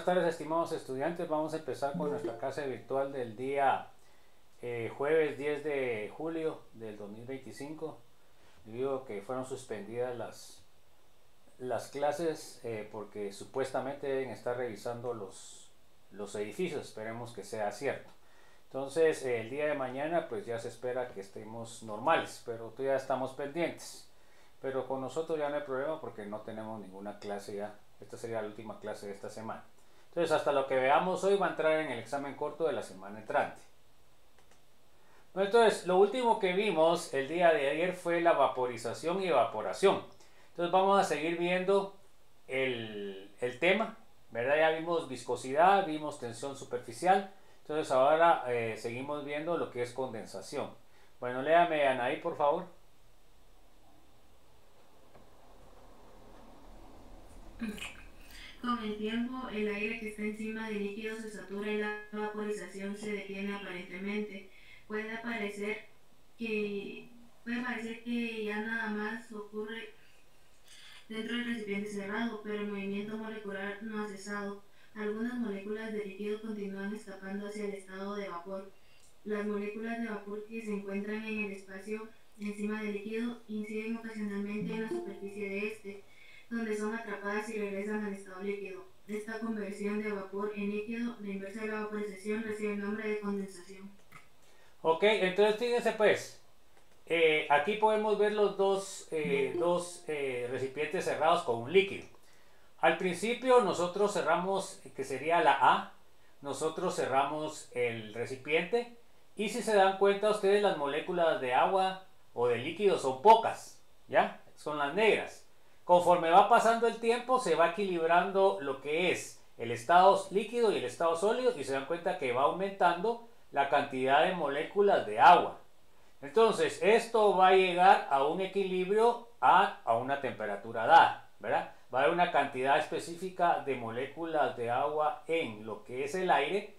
buenas tardes, estimados estudiantes. Vamos a empezar con nuestra clase virtual del día jueves 10 de julio del 2025. Debido a que fueron suspendidas las clases porque supuestamente deben estar revisando los edificios. Esperemos que sea cierto. Entonces el día de mañana pues ya se espera que estemos normales, pero todavía estamos pendientes. Pero con nosotros ya no hay problema porque no tenemos ninguna clase ya. Esta sería la última clase de esta semana. Entonces hasta lo que veamos hoy va a entrar en el examen corto de la semana entrante. Bueno, entonces lo último que vimos el día de ayer fue la vaporización y evaporación. Entonces vamos a seguir viendo el tema, ¿verdad? Ya vimos viscosidad, vimos tensión superficial. Entonces ahora seguimos viendo lo que es condensación. Bueno, léame Anaí, por favor. Con el tiempo, el aire que está encima del líquido se satura y la vaporización se detiene aparentemente. Puede parecer que, puede parecer que ya nada más ocurre dentro del recipiente cerrado, pero el movimiento molecular no ha cesado. Algunas moléculas de líquido continúan escapando hacia el estado de vapor. Las moléculas de vapor que se encuentran en el espacio encima del líquido inciden ocasionalmente en la superficie de este, donde son atrapadas y regresan al estado líquido. Esta conversión de vapor en líquido, la inversa de la vaporización, recibe el nombre de condensación. Ok, entonces fíjense pues, aquí podemos ver los dos recipientes cerrados con un líquido. Al principio nosotros cerramos, que sería la A, nosotros cerramos el recipiente y si se dan cuenta ustedes las moléculas de agua o de líquido son pocas, ¿ya? Son las negras. Conforme va pasando el tiempo se va equilibrando lo que es el estado líquido y el estado sólido y se dan cuenta que va aumentando la cantidad de moléculas de agua. Entonces esto va a llegar a un equilibrio a una temperatura dada, ¿verdad? Va a haber una cantidad específica de moléculas de agua en lo que es el aire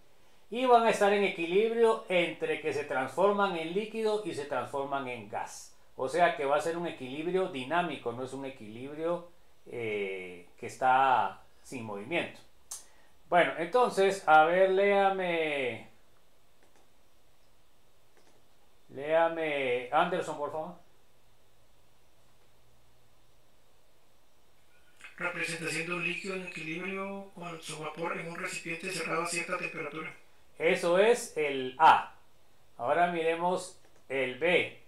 y van a estar en equilibrio entre que se transforman en líquido y se transforman en gas. O sea que va a ser un equilibrio dinámico, no es un equilibrio que está sin movimiento. Bueno, entonces, a ver, léame Anderson, por favor. Representación de un líquido en equilibrio con su vapor en un recipiente cerrado a cierta temperatura. Eso es el A. Ahora miremos el B.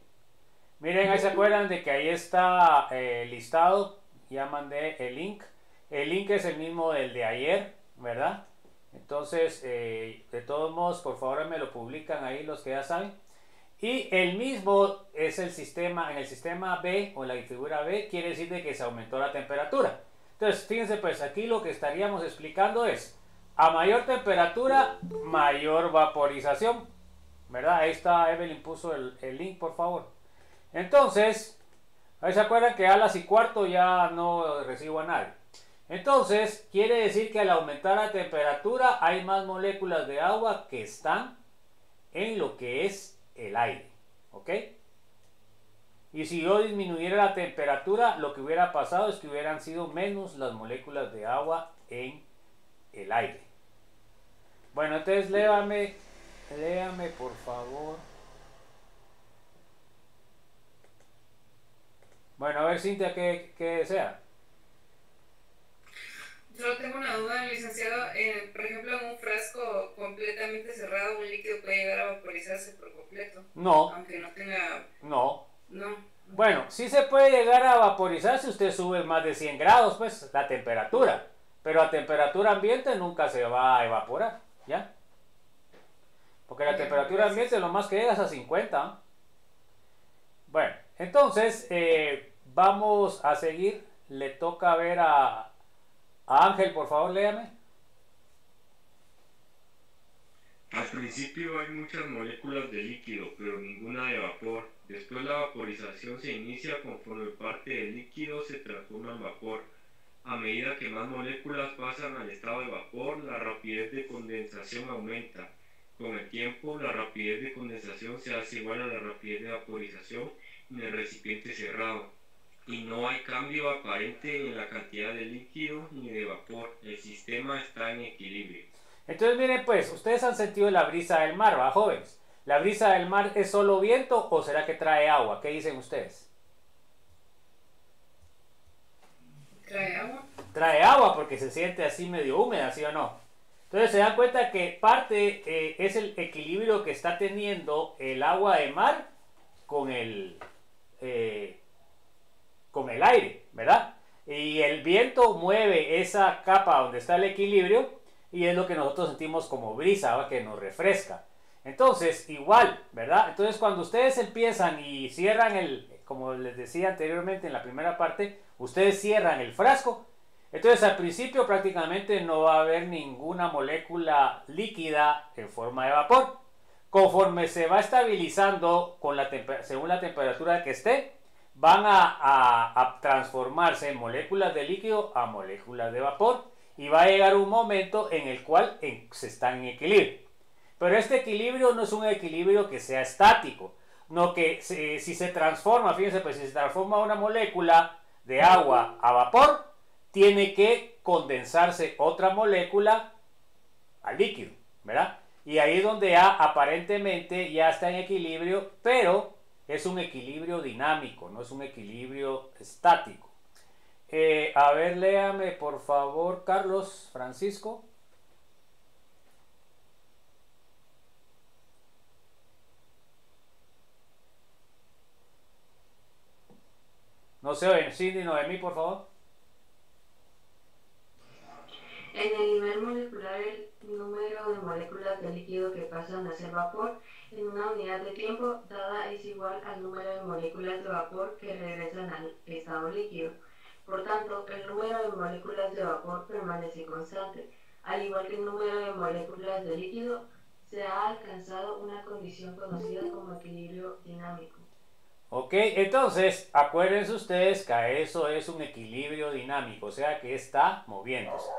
Miren, ahí se acuerdan de que ahí está listado. Ya mandé el link. El link es el mismo del de ayer, ¿verdad? Entonces, de todos modos, por favor me lo publican ahí los que ya saben. Y el mismo es el sistema, en el sistema B o la figura B, quiere decir de que se aumentó la temperatura. Entonces, fíjense pues, aquí lo que estaríamos explicando es, a mayor temperatura, mayor vaporización, ¿verdad? Ahí está, Evelyn puso el link, por favor. Entonces, ahí se acuerdan que a las y cuarto ya no recibo a nadie. Entonces, quiere decir que al aumentar la temperatura hay más moléculas de agua que están en lo que es el aire, ¿ok? Y si yo disminuyera la temperatura, lo que hubiera pasado es que hubieran sido menos las moléculas de agua en el aire. Bueno, entonces léame por favor. Bueno, a ver, Cintia, ¿qué desea? Solo tengo una duda, licenciado. Por ejemplo, en un frasco completamente cerrado, un líquido puede llegar a vaporizarse por completo. No. Aunque no tenga... No. No. Bueno, sí se puede llegar a vaporizar si usted sube más de 100 grados, pues, la temperatura. Pero a temperatura ambiente nunca se va a evaporar, ¿ya? Porque la temperatura ambiente lo más que llega es a 50. ¿No? Bueno, entonces, vamos a seguir. Le toca ver a Ángel, por favor, léame. Al principio hay muchas moléculas de líquido, pero ninguna de vapor. Después la vaporización se inicia conforme parte del líquido se transforma en vapor. A medida que más moléculas pasan al estado de vapor, la rapidez de condensación aumenta. Con el tiempo, la rapidez de condensación se hace igual a la rapidez de vaporización en el recipiente cerrado. y no hay cambio aparente en la cantidad de líquido ni de vapor. El sistema está en equilibrio. Entonces miren pues, ustedes han sentido la brisa del mar, ¿va, jóvenes? ¿La brisa del mar es solo viento o será que trae agua? ¿Qué dicen ustedes? ¿Trae agua? Trae agua porque se siente así medio húmeda, ¿sí o no? Entonces se dan cuenta que parte es el equilibrio que está teniendo el agua de mar con eh, con el aire, ¿verdad? Y el viento mueve esa capa donde está el equilibrio y es lo que nosotros sentimos como brisa, ¿va? Que nos refresca. Entonces, igual, ¿verdad? Entonces, cuando ustedes empiezan y cierran como les decía anteriormente en la primera parte, ustedes cierran el frasco. Entonces, al principio prácticamente no va a haber ninguna molécula líquida en forma de vapor. Conforme se va estabilizando según la temperatura que esté, van a transformarse en moléculas de líquido a moléculas de vapor y va a llegar un momento en el cual se están en equilibrio. Pero este equilibrio no es un equilibrio que sea estático, no que si se transforma, fíjense, pues si se transforma una molécula de agua a vapor, tiene que condensarse otra molécula al líquido, ¿verdad? Y ahí es donde ya aparentemente ya está en equilibrio, pero es un equilibrio dinámico, no es un equilibrio estático. A ver, léame por favor, Carlos Francisco. No se oyen, Cindy, Noemí, por favor. En el nivel molecular, el número de moléculas de líquido que pasan a ser vapor en una unidad de tiempo dada es igual al número de moléculas de vapor que regresan al estado líquido. Por tanto, el número de moléculas de vapor permanece constante. Al igual que el número de moléculas de líquido, se ha alcanzado una condición conocida como equilibrio dinámico. Ok, entonces acuérdense ustedes que eso es un equilibrio dinámico, o sea que está moviéndose.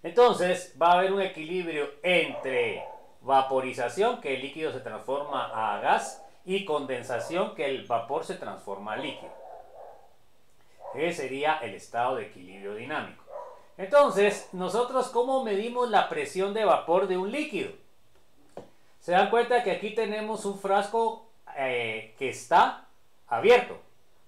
Entonces va a haber un equilibrio entre vaporización, que el líquido se transforma a gas, y condensación, que el vapor se transforma a líquido. Ese sería el estado de equilibrio dinámico. Entonces, nosotros ¿cómo medimos la presión de vapor de un líquido? Se dan cuenta que aquí tenemos un frasco que está abierto.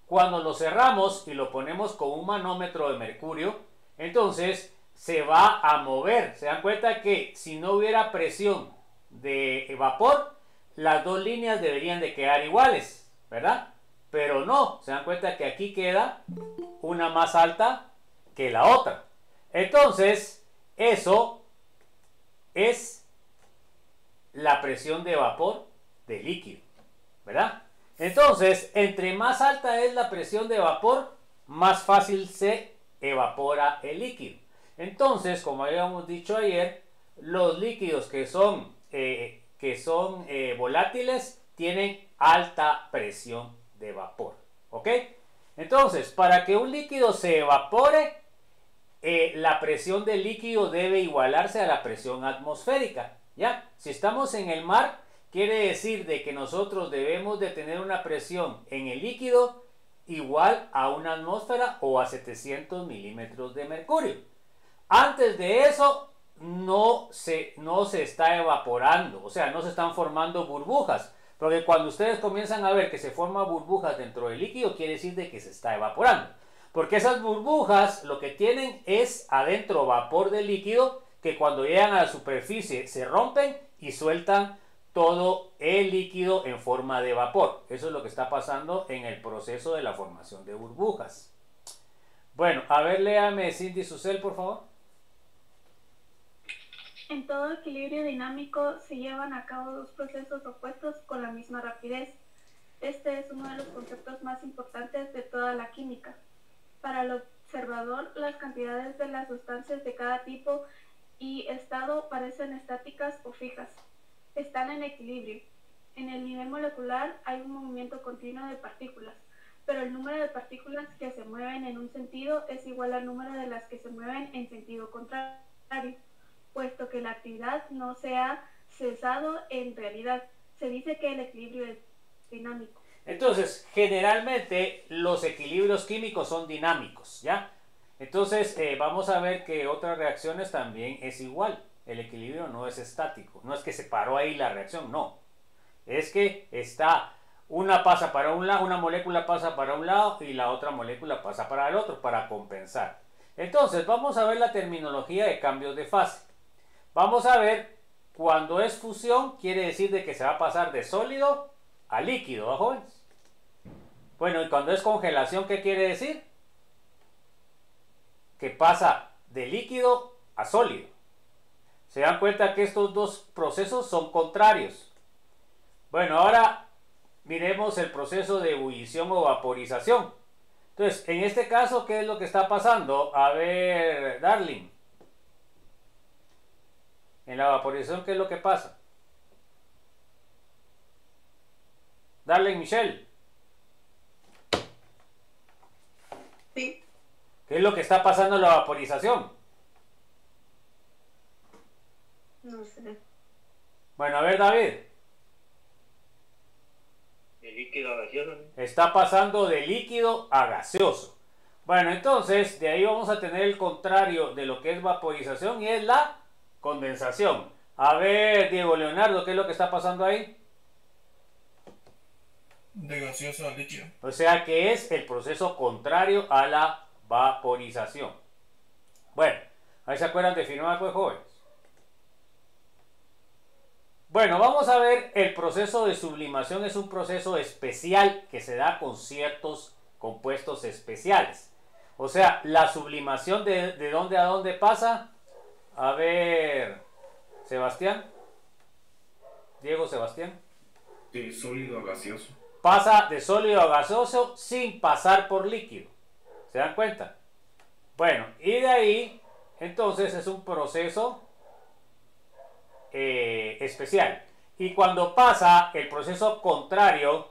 Cuando lo cerramos y lo ponemos con un manómetro de mercurio, entonces se va a mover. Se dan cuenta que si no hubiera presión de vapor, las dos líneas deberían de quedar iguales, ¿verdad? Pero no, se dan cuenta que aquí queda una más alta que la otra. Entonces, eso es la presión de vapor de líquido, ¿verdad? Entonces, entre más alta es la presión de vapor, más fácil se evapora el líquido. Entonces, como habíamos dicho ayer, los líquidos que son volátiles tienen alta presión de vapor, ¿ok? Entonces, para que un líquido se evapore, la presión del líquido debe igualarse a la presión atmosférica, ¿ya? Si estamos en el mar, quiere decir de que nosotros debemos de tener una presión en el líquido igual a una atmósfera o a 700 milímetros de mercurio. Antes de eso no se está evaporando, o sea, no se están formando burbujas, porque cuando ustedes comienzan a ver que se forman burbujas dentro del líquido, quiere decir de que se está evaporando, porque esas burbujas lo que tienen es adentro vapor del líquido que cuando llegan a la superficie se rompen y sueltan todo el líquido en forma de vapor. Eso es lo que está pasando en el proceso de la formación de burbujas. Bueno, a ver, léame Cindy Susel, por favor. En todo equilibrio dinámico se llevan a cabo dos procesos opuestos con la misma rapidez. Este es uno de los conceptos más importantes de toda la química. Para el observador, las cantidades de las sustancias de cada tipo y estado parecen estáticas o fijas. Están en equilibrio. En el nivel molecular hay un movimiento continuo de partículas, pero el número de partículas que se mueven en un sentido es igual al número de las que se mueven en sentido contrario, puesto que la actividad no se ha cesado en realidad. Se dice que el equilibrio es dinámico. Entonces, generalmente los equilibrios químicos son dinámicos, ¿ya? Entonces, vamos a ver que otras reacciones también es igual. El equilibrio no es estático. No es que se paró ahí la reacción, no. Es que una pasa para un lado, una molécula pasa para un lado y la otra molécula pasa para el otro para compensar. Entonces, vamos a ver la terminología de cambios de fase. Vamos a ver, cuando es fusión, quiere decir de que se va a pasar de sólido a líquido, ¿va, jóvenes? Bueno, y cuando es congelación, ¿qué quiere decir? Que pasa de líquido a sólido. Se dan cuenta que estos dos procesos son contrarios. Bueno, ahora miremos el proceso de ebullición o vaporización. Entonces, en este caso, ¿qué es lo que está pasando? A ver, Darling. En la vaporización, ¿qué es lo que pasa? Darling, Michelle. Sí. ¿Qué es lo que está pasando en la vaporización? No sé. Bueno, a ver, David. El líquido a gaseoso. Está pasando de líquido a gaseoso. Bueno, entonces, de ahí vamos a tener el contrario de lo que es vaporización y es la condensación. A ver, Diego Leonardo, ¿qué es lo que está pasando ahí? De gaseoso a líquido. O sea que es el proceso contrario a la vaporización. Bueno, ¿ahí se acuerdan de firmar, pues, jóvenes? Bueno, vamos a ver, el proceso de sublimación es un proceso especial que se da con ciertos compuestos especiales. O sea, la sublimación de dónde a dónde pasa. A ver, Sebastián. Diego, Sebastián. De sólido a gaseoso. Pasa de sólido a gaseoso sin pasar por líquido. ¿Se dan cuenta? Bueno, y de ahí, entonces es un proceso especial. Y cuando pasa el proceso contrario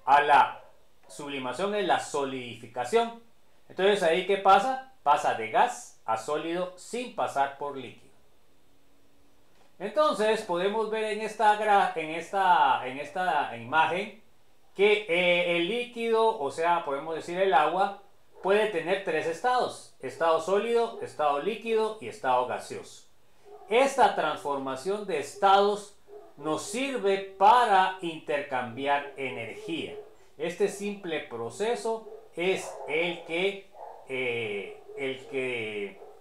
a la sublimación es la solidificación. Entonces ahí, ¿qué pasa? Pasa de gas a sólido sin pasar por líquido. Entonces podemos ver en esta imagen que el líquido, o sea, podemos decir el agua, puede tener tres estados: estado sólido, estado líquido y estado gaseoso. Esta transformación de estados nos sirve para intercambiar energía. Este simple proceso es el que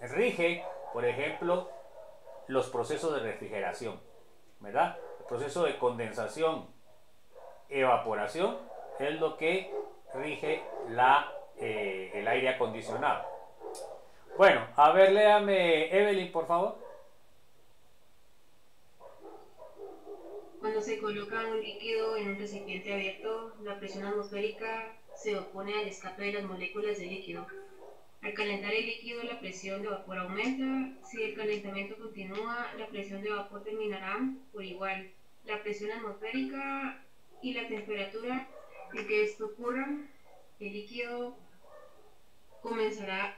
rige, por ejemplo, los procesos de refrigeración, ¿verdad? El proceso de condensación, evaporación, es lo que rige el aire acondicionado. Bueno, a ver, léame, Evelyn, por favor. Cuando se coloca un líquido en un recipiente abierto, la presión atmosférica se opone al escape de las moléculas de líquido. Al calentar el líquido, la presión de vapor aumenta. Si el calentamiento continúa, la presión de vapor terminará por igual. La presión atmosférica y la temperatura en que esto ocurra, el líquido comenzará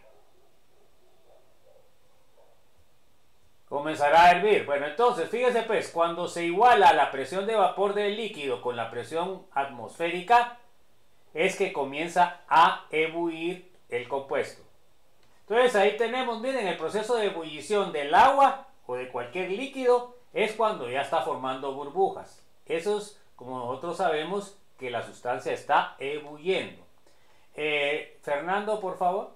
a hervir. Bueno, entonces, fíjese pues, cuando se iguala la presión de vapor del líquido con la presión atmosférica, es que comienza a ebullir el compuesto. Entonces ahí tenemos, miren, el proceso de ebullición del agua o de cualquier líquido es cuando ya está formando burbujas. Eso es como nosotros sabemos que la sustancia está ebulliendo. Fernando, por favor.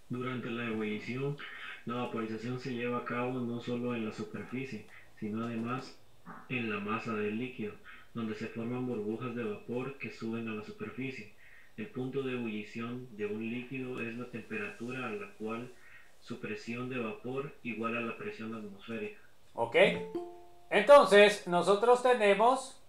Durante la ebullición, la vaporización se lleva a cabo no solo en la superficie, sino además en la masa del líquido, donde se forman burbujas de vapor que suben a la superficie. El punto de ebullición de un líquido es la temperatura a la cual su presión de vapor iguala la presión atmosférica. Ok. Entonces, nosotros tenemos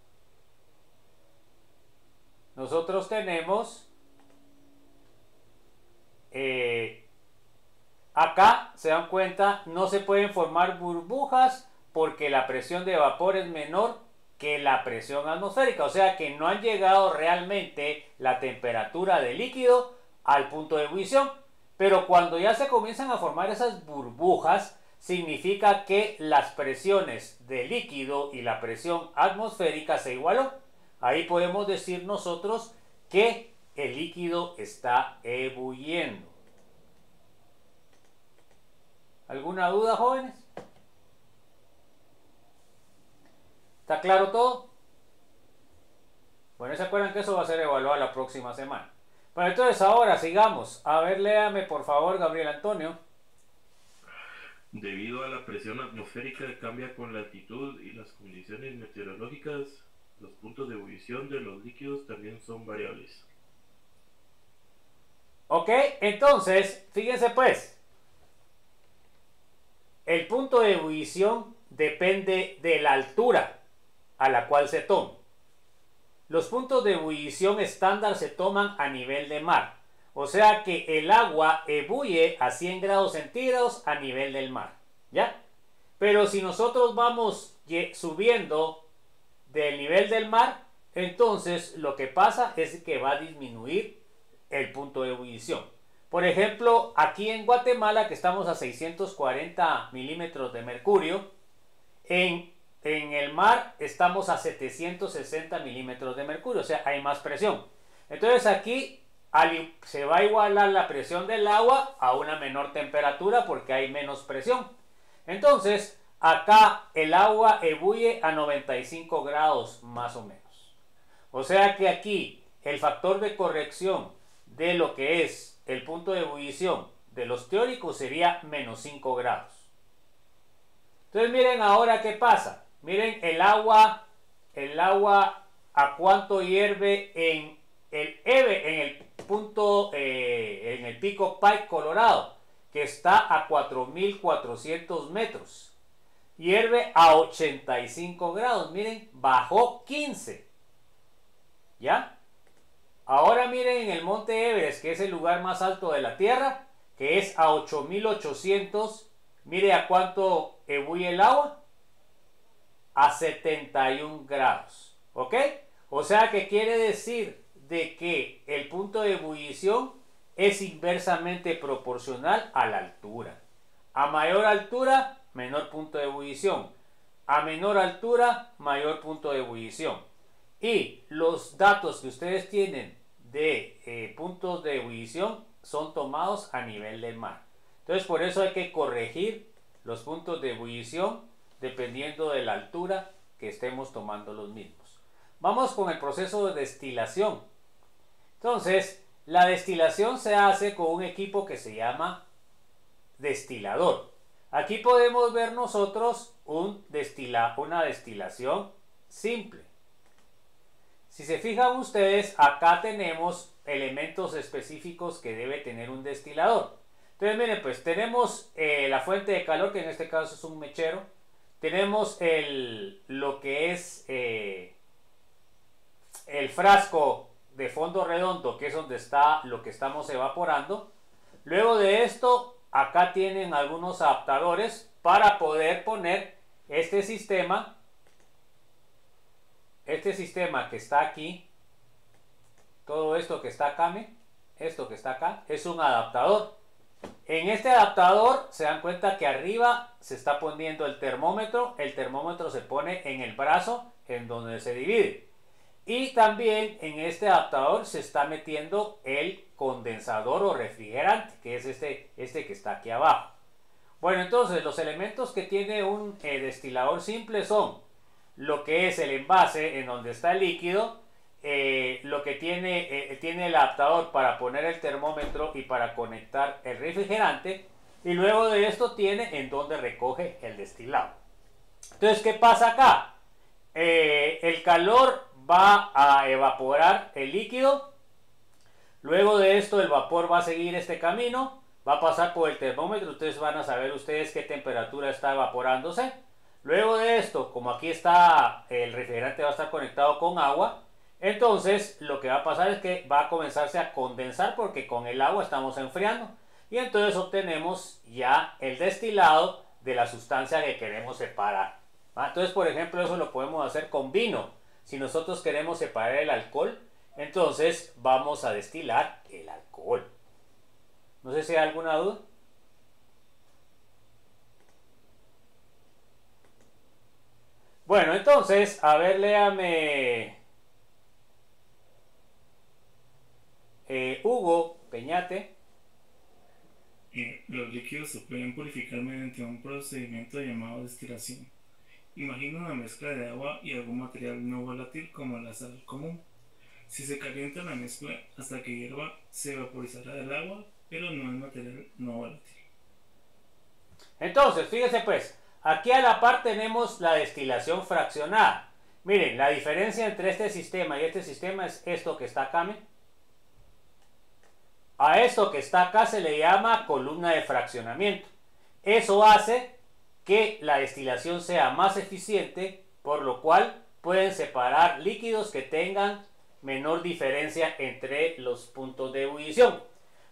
acá, se dan cuenta, no se pueden formar burbujas porque la presión de vapor es menor que la presión atmosférica, o sea que no han llegado realmente la temperatura del líquido al punto de ebullición. Pero cuando ya se comienzan a formar esas burbujas, significa que las presiones de líquido y la presión atmosférica se igualó. Ahí podemos decir nosotros que el líquido está ebulliendo. ¿Alguna duda, jóvenes? ¿Está claro todo? Bueno, ¿se acuerdan que eso va a ser evaluado la próxima semana? Bueno, entonces ahora sigamos. A ver, léame por favor, Gabriel Antonio. Debido a la presión atmosférica que cambia con la altitud y las condiciones meteorológicas, los puntos de ebullición de los líquidos también son variables. Ok, entonces, fíjense pues. El punto de ebullición depende de la altura a la cual se toma. Los puntos de ebullición estándar se toman a nivel de mar. O sea que el agua ebulle a 100 grados centígrados a nivel del mar. ¿Ya? Pero si nosotros vamos subiendo del nivel del mar, entonces lo que pasa es que va a disminuir el punto de ebullición. Por ejemplo, aquí en Guatemala, que estamos a 640 milímetros de mercurio, en el mar estamos a 760 milímetros de mercurio, o sea, hay más presión. Entonces aquí se va a igualar la presión del agua a una menor temperatura porque hay menos presión. Entonces, acá el agua ebulle a 95 grados más o menos. O sea que aquí el factor de corrección de lo que es el punto de ebullición de los teóricos sería menos 5 grados. Entonces miren ahora qué pasa. Miren el agua a cuánto hierve en el punto, en el pico Pike, Colorado, que está a 4.400 metros. Hierve a 85 grados. Miren, bajó 15. ¿Ya? Ahora miren en el monte Everest, que es el lugar más alto de la Tierra, que es a 8.800. Mire a cuánto ebulle el agua. A 71 grados. ¿Ok? O sea que quiere decir de que el punto de ebullición es inversamente proporcional a la altura. A mayor altura, menor punto de ebullición. A menor altura, mayor punto de ebullición. Y los datos que ustedes tienen de puntos de ebullición son tomados a nivel del mar. Entonces por eso hay que corregir los puntos de ebullición dependiendo de la altura que estemos tomando los mismos. Vamos con el proceso de destilación. Entonces, la destilación se hace con un equipo que se llama destilador. Aquí podemos ver nosotros una destilación simple. Si se fijan ustedes, acá tenemos elementos específicos que debe tener un destilador. Entonces, miren, pues tenemos la fuente de calor, que en este caso es un mechero. Tenemos lo que es el frasco de fondo redondo, que es donde está lo que estamos evaporando. Luego de esto, acá tienen algunos adaptadores para poder poner este sistema que está aquí. Todo esto que está acá, esto que está acá, es un adaptador. En este adaptador se dan cuenta que arriba se está poniendo el termómetro se pone en el brazo en donde se divide. Y también en este adaptador se está metiendo el condensador o refrigerante, que es este que está aquí abajo. Bueno, entonces los elementos que tiene un destilador simple son lo que es el envase en donde está el líquido, lo que tiene el adaptador para poner el termómetro y para conectar el refrigerante, y luego de esto tiene en donde recoge el destilado. Entonces, ¿qué pasa acá? El calor va a evaporar el líquido. Luego de esto el vapor va a seguir este camino, va a pasar por el termómetro. Ustedes van a saber ustedes qué temperatura está evaporándose. Luego de esto, como aquí está el refrigerante, va a estar conectado con agua. Entonces lo que va a pasar es que va a comenzarse a condensar porque con el agua estamos enfriando. Y entonces obtenemos ya el destilado de la sustancia que queremos separar. Entonces, por ejemplo, eso lo podemos hacer con vino. Si nosotros queremos separar el alcohol, entonces vamos a destilar el alcohol. No sé si hay alguna duda. Bueno, entonces, a ver, léame Hugo Peñate. Los líquidos se pueden purificar mediante un procedimiento llamado destilación. Imagina una mezcla de agua y algún material no volátil como la sal común. Si se calienta la mezcla hasta que hierva, se vaporizará el agua, pero no el material no volátil. Entonces, fíjese pues, aquí a la par tenemos la destilación fraccionada. Miren, la diferencia entre este sistema y este sistema es esto que está acá. ¿Me? A esto que está acá se le llama columna de fraccionamiento. Eso hace que la destilación sea más eficiente, por lo cual pueden separar líquidos que tengan menor diferencia entre los puntos de ebullición.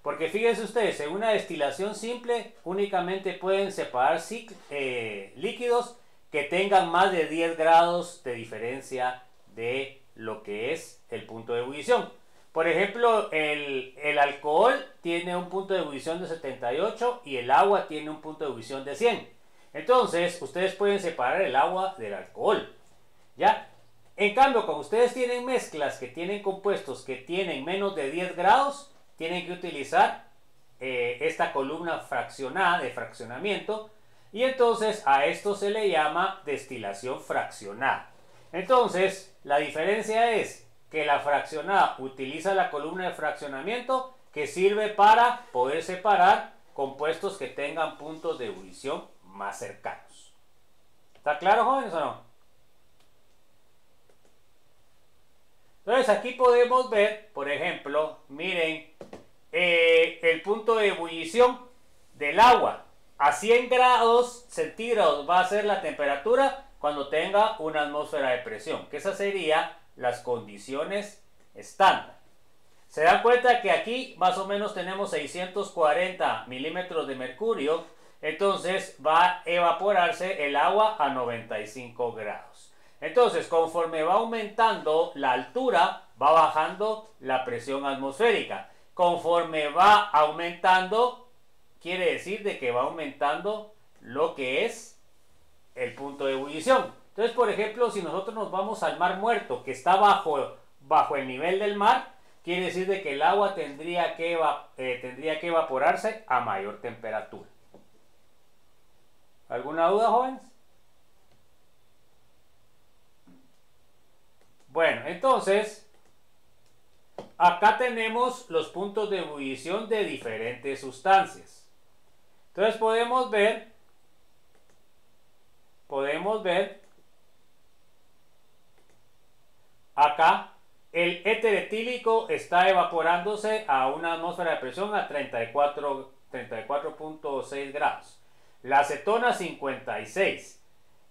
Porque fíjense ustedes, en una destilación simple únicamente pueden separar líquidos que tengan más de 10 grados de diferencia de lo que es el punto de ebullición. Por ejemplo, el alcohol tiene un punto de ebullición de 78 y el agua tiene un punto de ebullición de 100. Entonces, ustedes pueden separar el agua del alcohol. ¿Ya? En cambio, cuando ustedes tienen mezclas que tienen compuestos que tienen menos de 10 grados, tienen que utilizar esta columna fraccionada de fraccionamiento, y entonces a esto se le llama destilación fraccionada. Entonces, la diferencia es que la fraccionada utiliza la columna de fraccionamiento que sirve para poder separar compuestos que tengan puntos de ebullición más cercanos. ¿Está claro, jóvenes, o no? Entonces aquí podemos ver, por ejemplo, miren, el punto de ebullición del agua. A 100 grados centígrados va a ser la temperatura cuando tenga una atmósfera de presión, que esas serían las condiciones estándar. Se dan cuenta que aquí más o menos tenemos 640 milímetros de mercurio, entonces va a evaporarse el agua a 95 grados. Entonces, conforme va aumentando la altura, va bajando la presión atmosférica. Conforme va aumentando, quiere decir de que va aumentando lo que es el punto de ebullición. Entonces, por ejemplo, si nosotros nos vamos al mar muerto, que está bajo el nivel del mar, quiere decir de que el agua tendría que evaporarse a mayor temperatura. ¿Alguna duda, jóvenes? Bueno, entonces, acá tenemos los puntos de ebullición de diferentes sustancias. Entonces podemos ver acá el éter etílico está evaporándose a una atmósfera de presión a 34.6 grados. La acetona 56.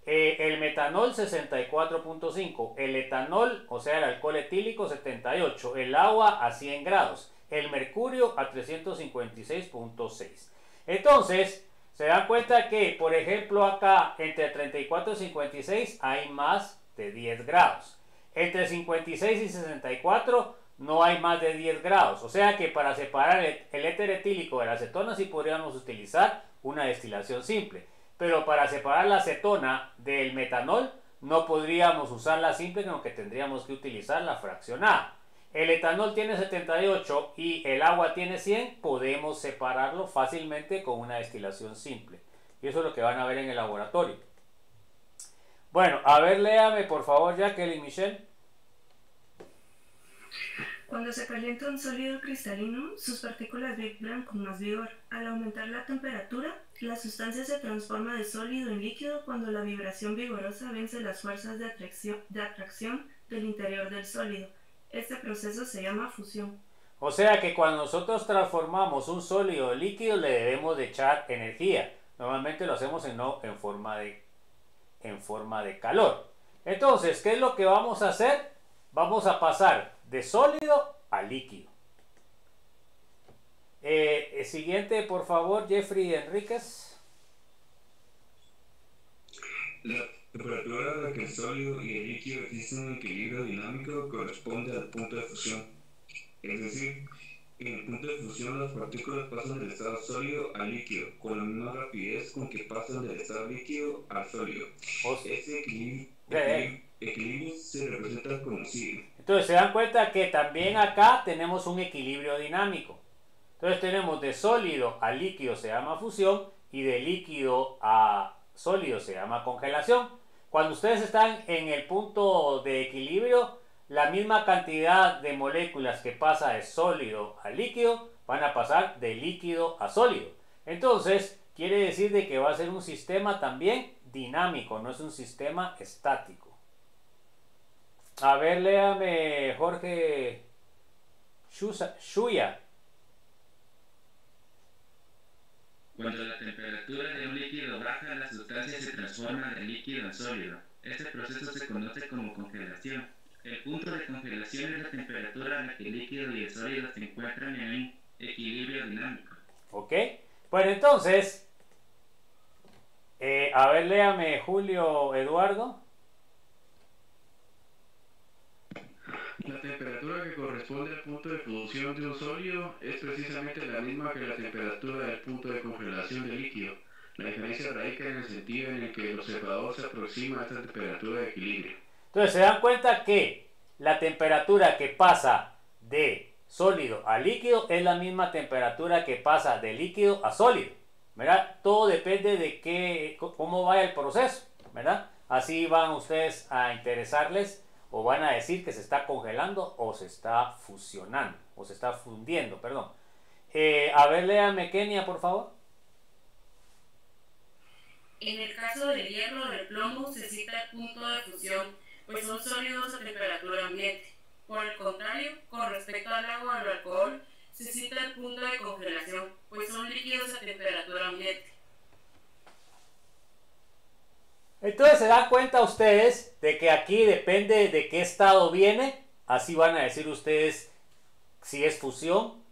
El metanol 64.5, el etanol, o sea el alcohol etílico 78, el agua a 100 grados, el mercurio a 356.6. Entonces, se dan cuenta que, por ejemplo, acá entre 34 y 56 hay más de 10 grados. Entre 56 y 64 no hay más de 10 grados. O sea que para separar el éter etílico de la acetona sí podríamos utilizar una destilación simple. Pero para separar la acetona del metanol no podríamos usarla simple, sino que tendríamos que utilizar la fraccionada. El etanol tiene 78 y el agua tiene 100, podemos separarlo fácilmente con una destilación simple. Y eso es lo que van a ver en el laboratorio. Bueno, a ver, léame por favor, Jacqueline Michelle. Cuando se calienta un sólido cristalino, sus partículas vibran con más vigor. Al aumentar la temperatura, la sustancia se transforma de sólido en líquido cuando la vibración vigorosa vence las fuerzas de atracción del interior del sólido. Este proceso se llama fusión. O sea que cuando nosotros transformamos un sólido en líquido le debemos de echar energía. Normalmente lo hacemos en forma de calor. Entonces, ¿qué es lo que vamos a hacer? Vamos a pasar de sólido a líquido. Siguiente, por favor, Jeffrey Enríquez. La temperatura a la que el sólido y el líquido existen en equilibrio dinámico corresponde al punto de fusión. Es decir, En el punto de fusión, las partículas pasan del estado sólido al líquido, con la misma rapidez con que pasan del estado líquido al sólido. Este equilibrio se representa como sigue. Entonces se dan cuenta que también acá tenemos un equilibrio dinámico. Entonces tenemos de sólido a líquido se llama fusión y de líquido a sólido se llama congelación. Cuando ustedes están en el punto de equilibrio, la misma cantidad de moléculas que pasa de sólido a líquido van a pasar de líquido a sólido. Entonces quiere decir de que va a ser un sistema también dinámico, no es un sistema estático. A ver, léame Jorge Shuya. Cuando la temperatura de un líquido baja, la sustancia se transforma de líquido a sólido. Este proceso se conoce como congelación. El punto de congelación es la temperatura a la que el líquido y el sólido se encuentran en un equilibrio dinámico. Ok, bueno entonces, a ver, léame Julio Eduardo. La temperatura que corresponde al punto de fusión de un sólido es precisamente la misma que la temperatura del punto de congelación del líquido. La diferencia radica en el sentido en el que el observador se aproxima a esta temperatura de equilibrio. Entonces se dan cuenta que la temperatura que pasa de sólido a líquido es la misma temperatura que pasa de líquido a sólido, ¿verdad? Todo depende de cómo vaya el proceso, ¿verdad? Así van ustedes a interesarles o van a decir que se está congelando o se está fusionando, o se está fundiendo, perdón. A ver, léame Kenia, por favor. En el caso del hierro o del plomo se cita el punto de fusión, pues son sólidos a temperatura ambiente. Por el contrario, con respecto al agua o al alcohol, se cita el punto de congelación, pues son líquidos a temperatura ambiente. Entonces se dan cuenta ustedes de que aquí depende de qué estado viene, así van a decir ustedes si es fusión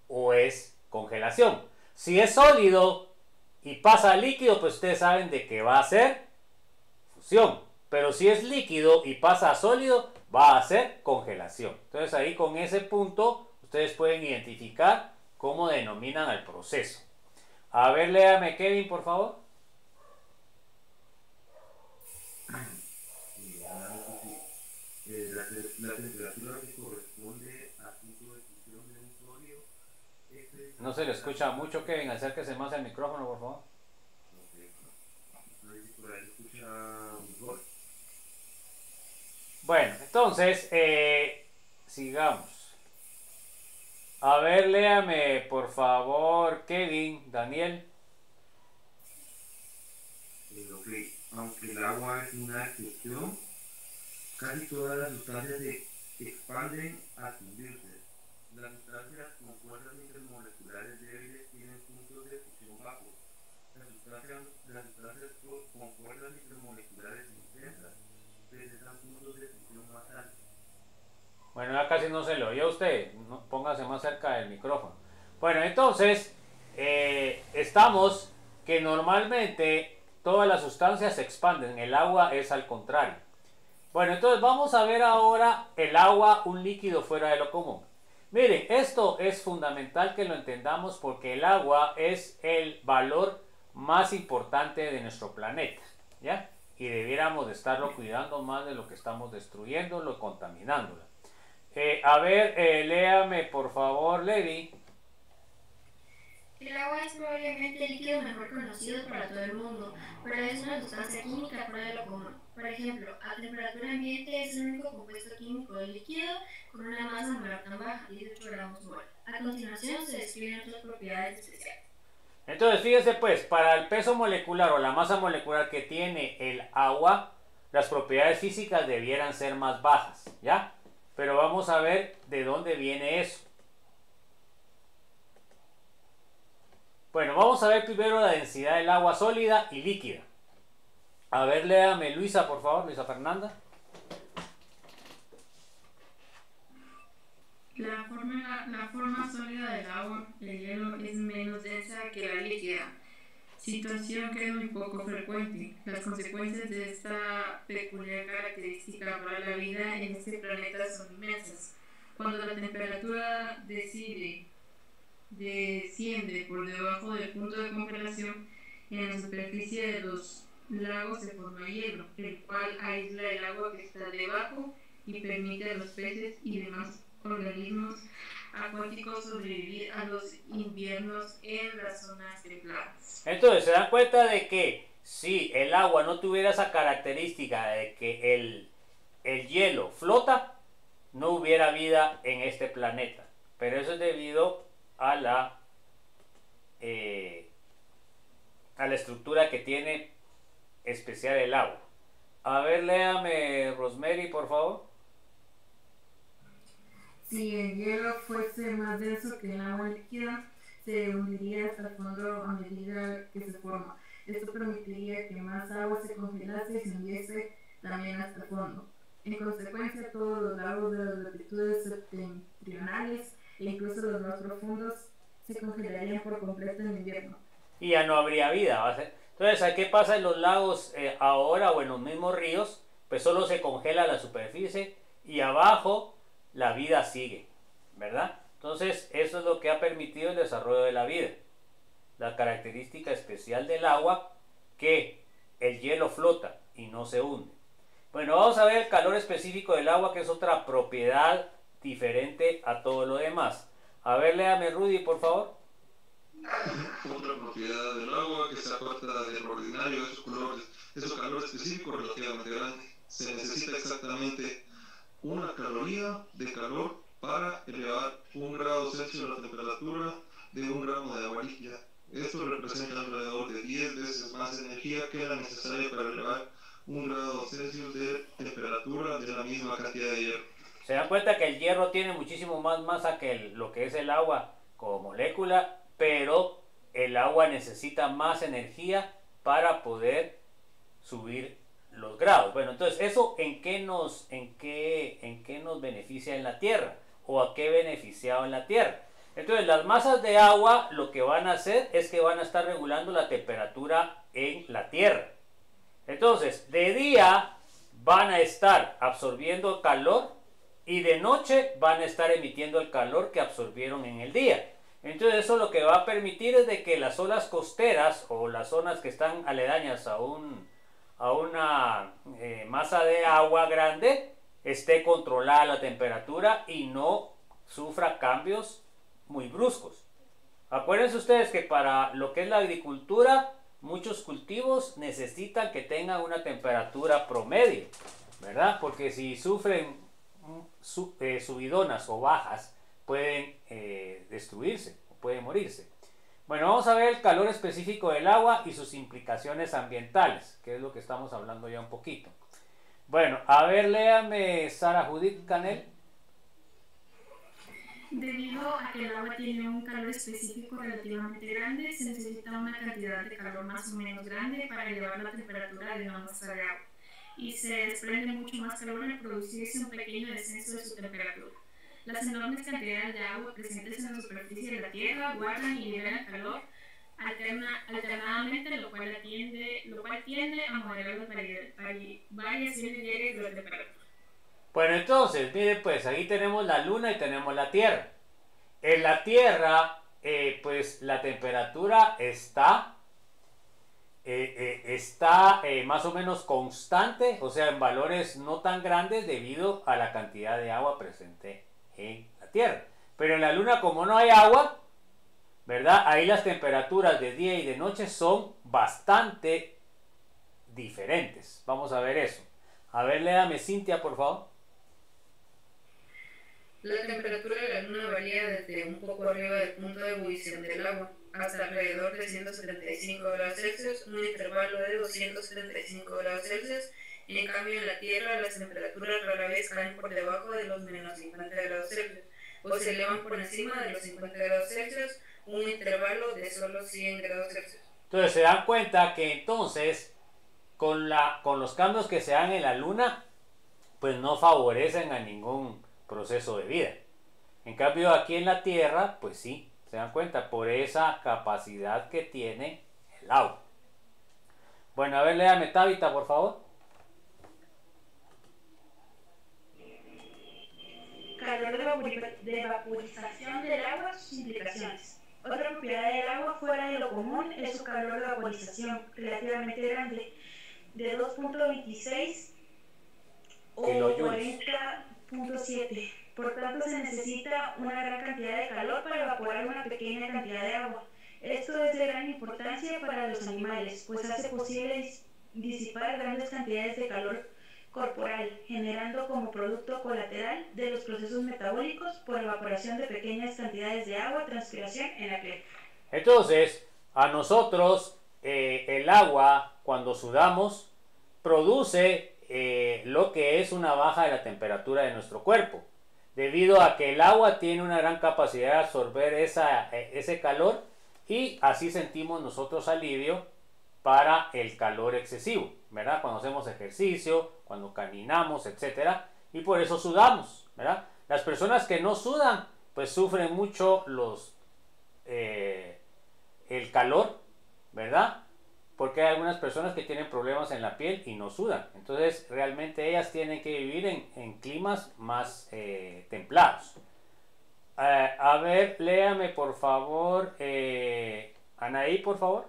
o es congelación. Si es sólido y pasa a líquido, pues ustedes saben de que va a ser fusión. Pero si es líquido y pasa a sólido, va a ser congelación. Entonces ahí con ese punto ustedes pueden identificar cómo denominan al proceso. A ver, léame Kevin, por favor. La temperatura que corresponde al punto de fusión de un sólido es... No se le escucha mucho, Kevin. Acérquese más al micrófono, por favor. Por ahí escucha mejor. Bueno, entonces, sigamos. A ver, léame, por favor, Kevin, Daniel. Aunque el agua es una excepción, casi todas las sustancias se expanden al fundirse. Las sustancias con fuerzas intermoleculares débiles tienen puntos de fusión bajos. Las sustancias con fuerzas intermoleculares intensas presentan puntos de fusión más altos. Bueno, ya casi no se lo oye a usted. No, póngase más cerca del micrófono. Bueno, entonces, estamos que normalmente todas las sustancias se expanden. El agua es al contrario. Bueno, entonces vamos a ver ahora el agua, un líquido fuera de lo común. Miren, esto es fundamental que lo entendamos porque el agua es el valor más importante de nuestro planeta, ¿ya? Y debiéramos de estarlo cuidando más de lo que estamos destruyéndolo, contaminándolo. A ver, léame por favor, Levi. El agua es probablemente el líquido mejor conocido para todo el mundo, pero es una sustancia química fuera de lo común. Por ejemplo, a temperatura ambiente es el único compuesto químico del líquido con una masa molar tan baja, 18 gramos mol. A continuación se describen otras propiedades especiales. Entonces, fíjense pues, para el peso molecular o la masa molecular que tiene el agua, las propiedades físicas debieran ser más bajas, ¿ya? Pero vamos a ver de dónde viene eso. Bueno, vamos a ver primero la densidad del agua sólida y líquida. A ver, léame Luisa, por favor, Luisa Fernanda. La forma sólida del agua, el hielo, es menos densa que la líquida, situación que es muy poco frecuente. Las consecuencias de esta peculiar característica para la vida en este planeta son inmensas. Cuando la temperatura decide desciende por debajo del punto de congelación, en la superficie de los lagos se forma hielo, el cual aísla el agua que está debajo y permite a los peces y demás organismos acuáticos sobrevivir a los inviernos en las zonas templadas. Entonces se dan cuenta de que si el agua no tuviera esa característica de que el hielo flota, no hubiera vida en este planeta. Pero eso es debido a la estructura que tiene especial el agua. A ver, léame, Rosemary, por favor. Si el hielo fuese más denso que el agua líquida, se hundiría hasta el fondo a medida que se forma. Esto permitiría que más agua se congelase y se hundiese también hasta el fondo. En consecuencia, todos los lagos de las latitudes septentrionales e incluso los más profundos se congelarían por completo en invierno. Y ya no habría vida. Entonces, ¿qué pasa en los lagos ahora o en los mismos ríos? Pues solo se congela la superficie y abajo la vida sigue, ¿verdad? Entonces, eso es lo que ha permitido el desarrollo de la vida. La característica especial del agua, que el hielo flota y no se hunde. Bueno, vamos a ver el calor específico del agua, que es otra propiedad diferente a todo lo demás. A ver, léame, Rudy, por favor. Otra propiedad del agua que se aparta del ordinario es su calor específico relativamente grande. Se necesita exactamente 1 caloría de calor para elevar 1 grado Celsius la temperatura de 1 gramo de agua líquida. Esto representa alrededor de 10 veces más energía que la necesaria para elevar 1 grado Celsius de temperatura de la misma cantidad de hierro. Se dan cuenta que el hierro tiene muchísimo más masa que lo que es el agua como molécula, pero el agua necesita más energía para poder subir los grados. Bueno, entonces, ¿eso en qué nos beneficia en la Tierra? ¿O a qué beneficiado en la Tierra? Entonces, las masas de agua lo que van a hacer es que van a estar regulando la temperatura en la Tierra. Entonces, de día van a estar absorbiendo calor y de noche van a estar emitiendo el calor que absorbieron en el día. Entonces, eso lo que va a permitir es de que las zonas costeras o las zonas que están aledañas a una masa de agua grande esté controlada la temperatura y no sufra cambios muy bruscos. Acuérdense ustedes que para lo que es la agricultura, muchos cultivos necesitan que tengan una temperatura promedio, ¿verdad? Porque si sufren subidonas o bajas, pueden destruirse o pueden morirse. Bueno, vamos a ver el calor específico del agua y sus implicaciones ambientales, que es lo que estamos hablando ya un poquito. Bueno, a ver, léame, Sara Judith Canel. Debido a que el agua tiene un calor específico relativamente grande, se necesita una cantidad de calor más o menos grande para elevar la temperatura de una masa de agua, y se desprende mucho más calor al producirse un pequeño descenso de su temperatura. Las enormes cantidades de agua presentes en la superficie de la Tierra guardan y liberan calor alternadamente, lo cual tiende a moderar las variaciones diarias de la temperatura. Bueno, entonces, miren, pues aquí tenemos la Luna y tenemos la Tierra. En la Tierra, pues la temperatura está más o menos constante, o sea, en valores no tan grandes debido a la cantidad de agua presente en la Tierra. Pero en la Luna, como no hay agua, ¿verdad? Ahí las temperaturas de día y de noche son bastante diferentes. Vamos a ver eso. A ver, léame, Cintia, por favor. La temperatura de la Luna varía desde un poco arriba del punto de ebullición del agua hasta alrededor de 175 grados Celsius, un intervalo de 275 grados Celsius. En cambio, en la Tierra las temperaturas rara vez caen por debajo de los menos 50 grados Celsius o se elevan por encima de los 50 grados Celsius, un intervalo de solo 100 grados Celsius. Entonces se dan cuenta que entonces con los cambios que se dan en la Luna, pues no favorecen a ningún proceso de vida. En cambio aquí en la Tierra, pues sí, se dan cuenta por esa capacidad que tiene el agua. Bueno, a ver, léame, Tabitha, por favor. Calor de vaporización del agua, sus implicaciones. Otra propiedad del agua fuera de lo común es su calor de vaporización, relativamente grande, de 2.26 o 40.7. Por tanto, se necesita una gran cantidad de calor para evaporar una pequeña cantidad de agua. Esto es de gran importancia para los animales, pues hace posible disipar grandes cantidades de calor corporal, generando como producto colateral de los procesos metabólicos por evaporación de pequeñas cantidades de agua, transpiración en la piel. Entonces, a nosotros el agua, cuando sudamos, produce lo que es una baja de la temperatura de nuestro cuerpo, debido a que el agua tiene una gran capacidad de absorber ese calor, y así sentimos nosotros alivio para el calor excesivo, ¿verdad? Cuando hacemos ejercicio, cuando caminamos, etcétera, y por eso sudamos, ¿verdad? Las personas que no sudan, pues sufren mucho el calor, ¿verdad? Porque hay algunas personas que tienen problemas en la piel y no sudan. Entonces, realmente ellas tienen que vivir en climas más templados. A ver, léame por favor, Anaí, por favor.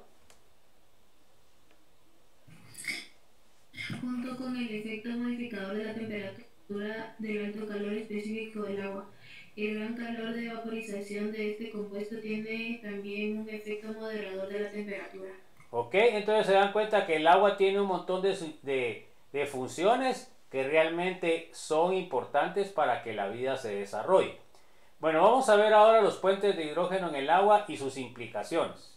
Junto con el efecto modificador de la temperatura del alto calor específico del agua, el gran calor de vaporización de este compuesto tiene también un efecto moderador de la temperatura. Ok, entonces se dan cuenta que el agua tiene un montón de funciones que realmente son importantes para que la vida se desarrolle. Bueno, vamos a ver ahora los puentes de hidrógeno en el agua y sus implicaciones.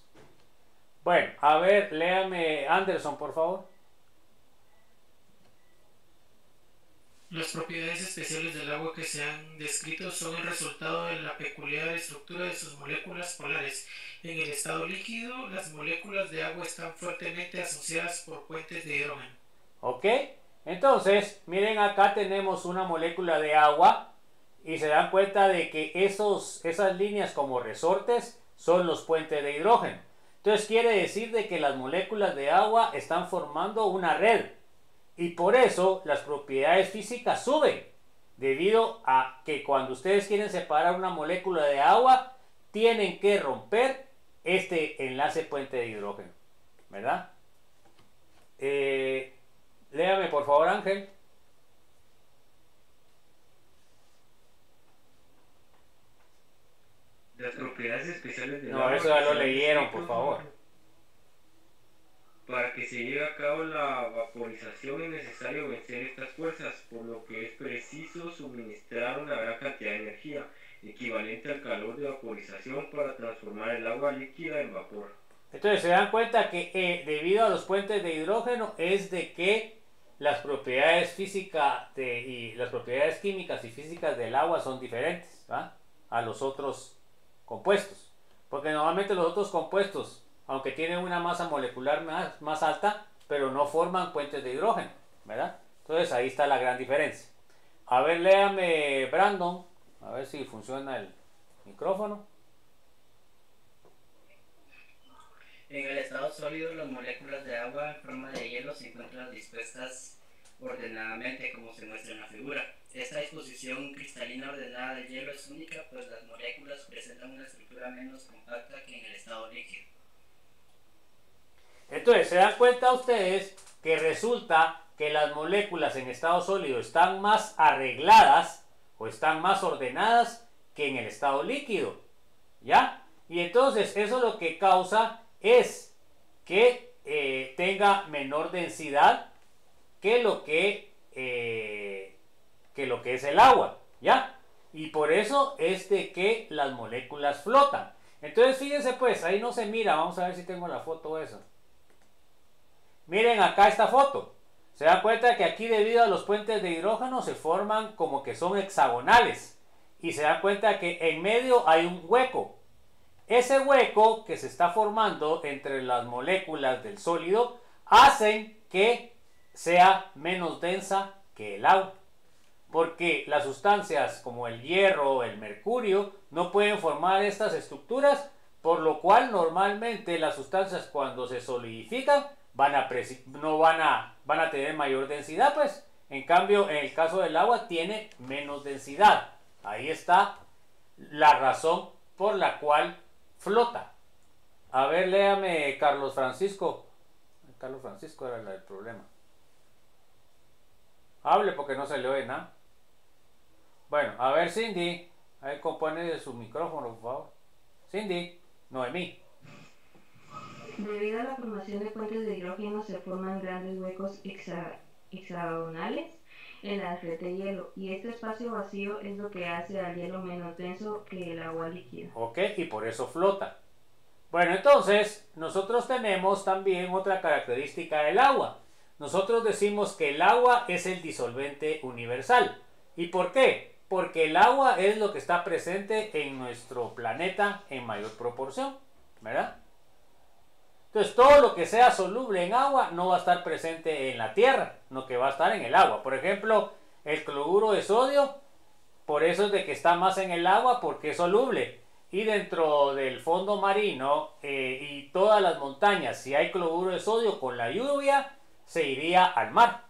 Bueno, a ver, léame Anderson, por favor. Las propiedades especiales del agua que se han descrito son el resultado de la peculiar estructura de sus moléculas polares. En el estado líquido, las moléculas de agua están fuertemente asociadas por puentes de hidrógeno. Ok, entonces, miren, acá tenemos una molécula de agua y se dan cuenta de que esas líneas como resortes son los puentes de hidrógeno. Entonces quiere decir de que las moléculas de agua están formando una red. Y por eso las propiedades físicas suben, debido a que cuando ustedes quieren separar una molécula de agua, tienen que romper este enlace puente de hidrógeno, ¿verdad? Léame por favor, Ángel. Las propiedades especiales del No, agua eso ya que lo se han leyeron, descrito por favor. Para que se lleve a cabo la vaporización es necesario vencer estas fuerzas, por lo que es preciso suministrar una gran cantidad de energía, equivalente al calor de vaporización, para transformar el agua líquida en vapor. Entonces se dan cuenta que debido a los puentes de hidrógeno es de que las propiedades físicas y las propiedades químicas y físicas del agua son diferentes, ¿va? A los otros compuestos. Porque normalmente los otros compuestos, aunque tienen una masa molecular más alta, pero no forman puentes de hidrógeno, ¿verdad? Entonces ahí está la gran diferencia. A ver, léame Brandon, a ver si funciona el micrófono. En el estado sólido, las moléculas de agua en forma de hielo se encuentran dispuestas ordenadamente, como se muestra en la figura. Esta disposición cristalina ordenada del hielo es única, pues las moléculas presentan una estructura menos compacta que en el estado líquido. Entonces, se dan cuenta ustedes que resulta que las moléculas en estado sólido están más arregladas o están más ordenadas que en el estado líquido, ¿ya? Y entonces eso lo que causa es que tenga menor densidad que lo que es el agua, ¿ya? Y por eso es de que las moléculas flotan. Entonces fíjense pues, ahí no se mira, vamos a ver si tengo la foto esa. Miren acá esta foto. Se dan cuenta que aquí, debido a los puentes de hidrógeno, se forman como que son hexagonales. Y se dan cuenta que en medio hay un hueco. Ese hueco que se está formando entre las moléculas del sólido hacen que sea menos densa que el agua. Porque las sustancias como el hierro o el mercurio no pueden formar estas estructuras, por lo cual normalmente las sustancias, cuando se solidifican, van a tener mayor densidad, pues. En cambio, en el caso del agua tiene menos densidad. Ahí está la razón por la cual flota. A ver, léame Carlos Francisco. Carlos Francisco era el problema. Hable porque no se le oye nada. Bueno, a ver, Cindy. Ahí compone de su micrófono, por favor. Cindy, Noemí. Debido a la formación de puentes de hidrógeno se forman grandes huecos hexagonales en la red de hielo, y este espacio vacío es lo que hace al hielo menos denso que el agua líquida. Ok, y por eso flota. Bueno, entonces, nosotros tenemos también otra característica del agua. Nosotros decimos que el agua es el disolvente universal. ¿Y por qué? Porque el agua es lo que está presente en nuestro planeta en mayor proporción, ¿verdad? Entonces, todo lo que sea soluble en agua no va a estar presente en la tierra, no que va a estar en el agua. Por ejemplo, el cloruro de sodio, por eso es de que está más en el agua porque es soluble. Y dentro del fondo marino y todas las montañas, si hay cloruro de sodio con la lluvia, se iría al mar,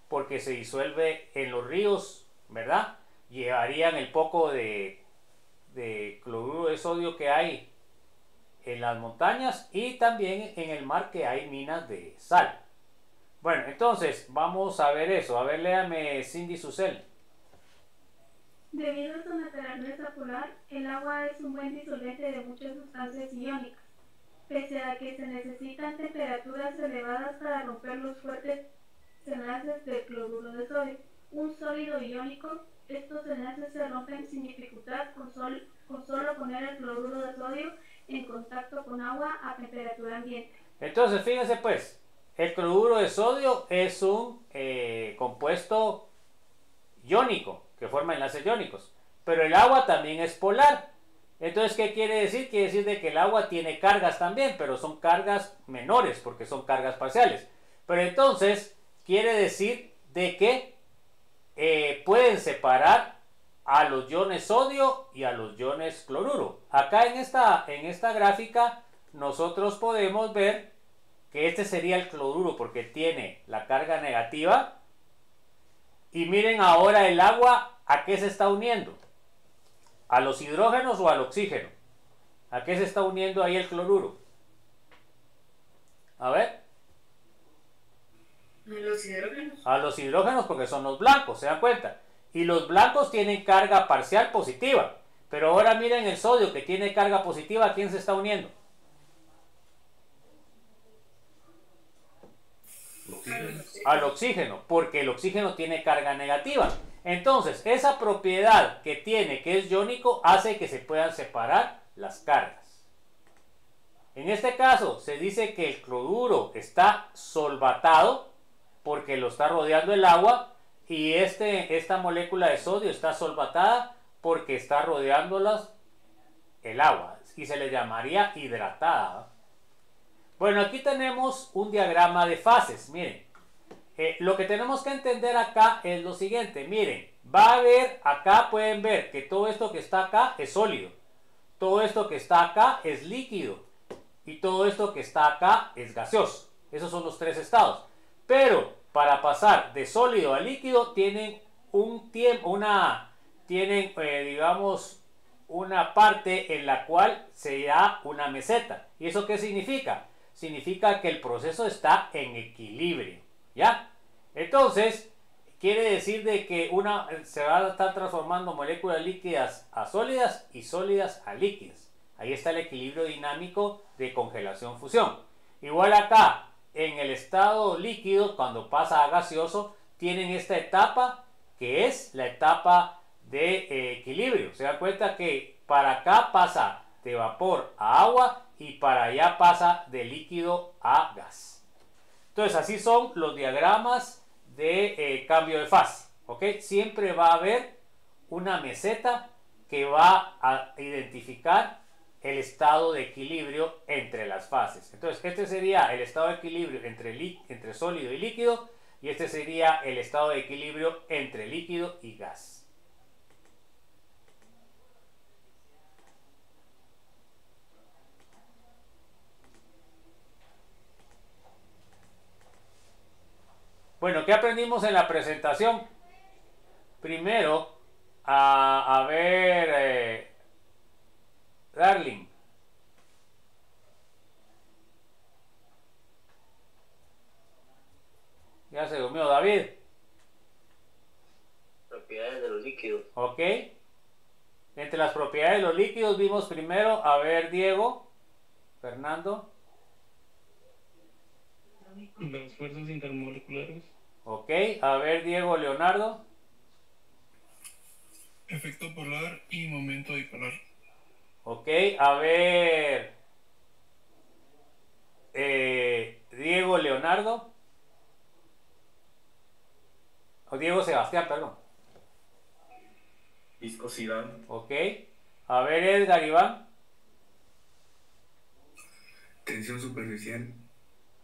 porque se disuelve en los ríos, ¿verdad? Llevarían el poco de cloruro de sodio que hay en las montañas y también en el mar, que hay minas de sal. Bueno, entonces vamos a ver eso. A ver, léame Cindy Susel. Debido a su naturaleza polar, el agua es un buen disolvente de muchas sustancias iónicas, pese a que se necesitan temperaturas elevadas para romper los fuertes enlaces del cloruro de sodio. Un sólido iónico, estos enlaces se rompen sin dificultad con solo poner el cloruro de sodio en contacto con agua a temperatura ambiente. Entonces, fíjense pues, el cloruro de sodio es un compuesto iónico, que forma enlaces iónicos, pero el agua también es polar. Entonces, ¿qué quiere decir? Quiere decir de que el agua tiene cargas también, pero son cargas menores, porque son cargas parciales. Pero entonces, quiere decir de que pueden separar a los iones sodio y a los iones cloruro. Acá en esta gráfica nosotros podemos ver que este sería el cloruro porque tiene la carga negativa. Y miren ahora el agua, ¿a qué se está uniendo? ¿A los hidrógenos o al oxígeno? ¿A qué se está uniendo ahí el cloruro? A ver. A los hidrógenos. A los hidrógenos, porque son los blancos, ¿se dan cuenta? Y los blancos tienen carga parcial positiva. Pero ahora miren el sodio que tiene carga positiva, ¿a quién se está uniendo? Al oxígeno, porque el oxígeno tiene carga negativa. Entonces, esa propiedad que tiene, que es iónico, hace que se puedan separar las cargas. En este caso, se dice que el cloruro está solvatado, porque lo está rodeando el agua, y esta molécula de sodio está solvatada porque está rodeándolas el agua, y se le llamaría hidratada. Bueno, aquí tenemos un diagrama de fases. Miren, lo que tenemos que entender acá es lo siguiente. Miren, va a haber, acá pueden ver que todo esto que está acá es sólido, todo esto que está acá es líquido, y todo esto que está acá es gaseoso. Esos son los tres estados. Pero para pasar de sólido a líquido tienen un tiempo, digamos, una parte en la cual se da una meseta. ¿Y eso qué significa? Significa que el proceso está en equilibrio, ¿ya? Entonces, quiere decir de que se va a estar transformando moléculas líquidas a sólidas y sólidas a líquidas. Ahí está el equilibrio dinámico de congelación-fusión. Igual acá, en el estado líquido, cuando pasa a gaseoso, tienen esta etapa que es la etapa de equilibrio. Se da cuenta que para acá pasa de vapor a agua y para allá pasa de líquido a gas. Entonces, así son los diagramas de cambio de fase, ¿ok? Siempre va a haber una meseta que va a identificar el estado de equilibrio entre las fases. Entonces, este sería el estado de equilibrio entre sólido y líquido, y este sería el estado de equilibrio entre líquido y gas. Bueno, ¿qué aprendimos en la presentación? Primero, a ver, Darling, Ya se durmió David. Propiedades de los líquidos. Ok. Entre las propiedades de los líquidos vimos primero, a ver, Diego, Fernando. Las fuerzas intermoleculares. Ok, a ver, Diego, Leonardo. Efecto polar y momento dipolar. Ok, a ver, Diego, Leonardo. O Diego Sebastián, perdón. Viscosidad. Ok. A ver, Edgar Iván. Tensión superficial.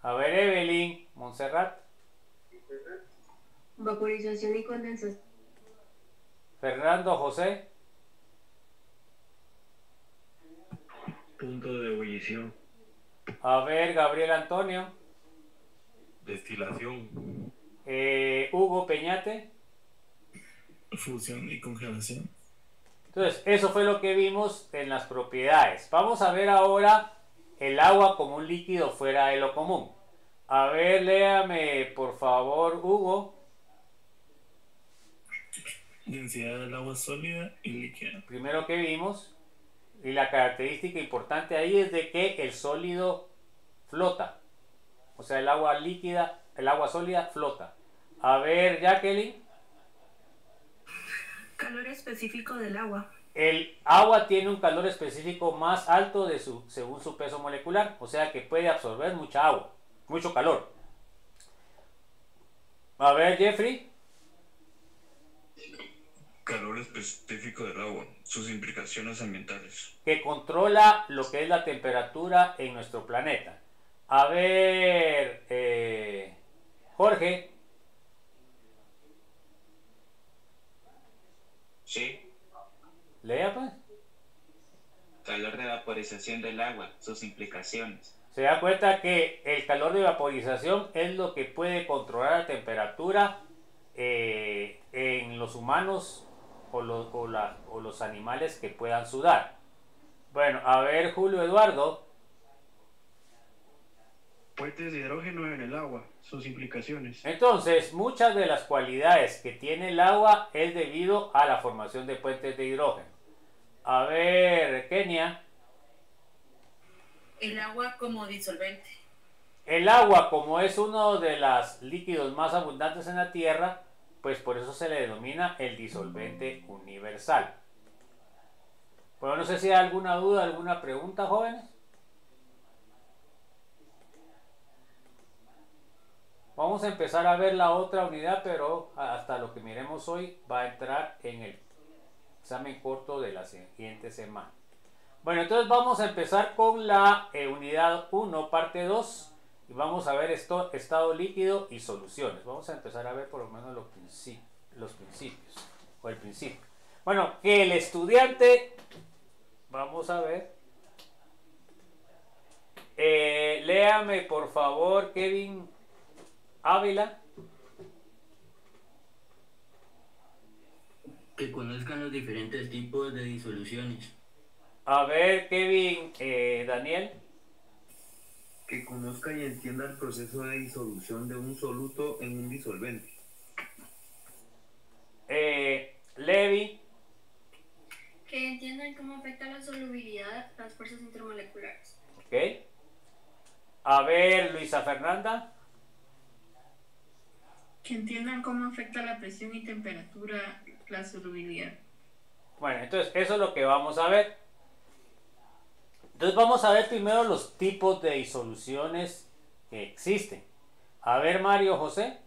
A ver, Evelyn Montserrat. Vaporización y condensación. Fernando José. Punto de ebullición. A ver, Gabriel Antonio. Destilación. Hugo Peñate. Fusión y congelación. Entonces, eso fue lo que vimos en las propiedades. Vamos a ver ahora el agua como un líquido fuera de lo común. A ver, léame por favor, Hugo. Densidad del agua sólida y líquida. Primero que vimos, y la característica importante ahí es de que el sólido flota. O sea, el agua líquida, el agua sólida flota. A ver, Jacqueline. Calor específico del agua. El agua tiene un calor específico más alto según su peso molecular, o sea que puede absorber mucha agua, mucho calor. A ver, Jeffrey. Calor específico del agua, sus implicaciones ambientales. Que controla lo que es la temperatura en nuestro planeta. A ver, Jorge. Sí. Lea pues. Calor de vaporización del agua, sus implicaciones. Se da cuenta que el calor de vaporización es lo que puede controlar la temperatura en los humanos o los animales que puedan sudar. Bueno, a ver, Julio Eduardo. Puentes de hidrógeno en el agua, sus implicaciones. Entonces, muchas de las cualidades que tiene el agua es debido a la formación de puentes de hidrógeno. A ver, Kenia. El agua como disolvente. El agua, como es uno de los líquidos más abundantes en la Tierra, pues por eso se le denomina el disolvente universal. Bueno, no sé si hay alguna duda, alguna pregunta, jóvenes. Vamos a empezar a ver la otra unidad, pero hasta lo que miremos hoy va a entrar en el examen corto de la siguiente semana. Bueno, entonces vamos a empezar con la unidad 1, parte 2, y vamos a ver estado líquido y soluciones. Vamos a empezar a ver por lo menos los principios, o el principio. Bueno, que el estudiante, vamos a ver, léame por favor, Kevin Ávila. Que conozcan los diferentes tipos de disoluciones. A ver, Kevin, Daniel. Que conozca y entienda el proceso de disolución de un soluto en un disolvente. Levi. Que entiendan cómo afecta la solubilidad las fuerzas intermoleculares. Ok. A ver, Luisa Fernanda. Que entiendan cómo afecta la presión y temperatura la solubilidad. Bueno, entonces eso es lo que vamos a ver. Entonces vamos a ver primero los tipos de disoluciones que existen. A ver, Mario José.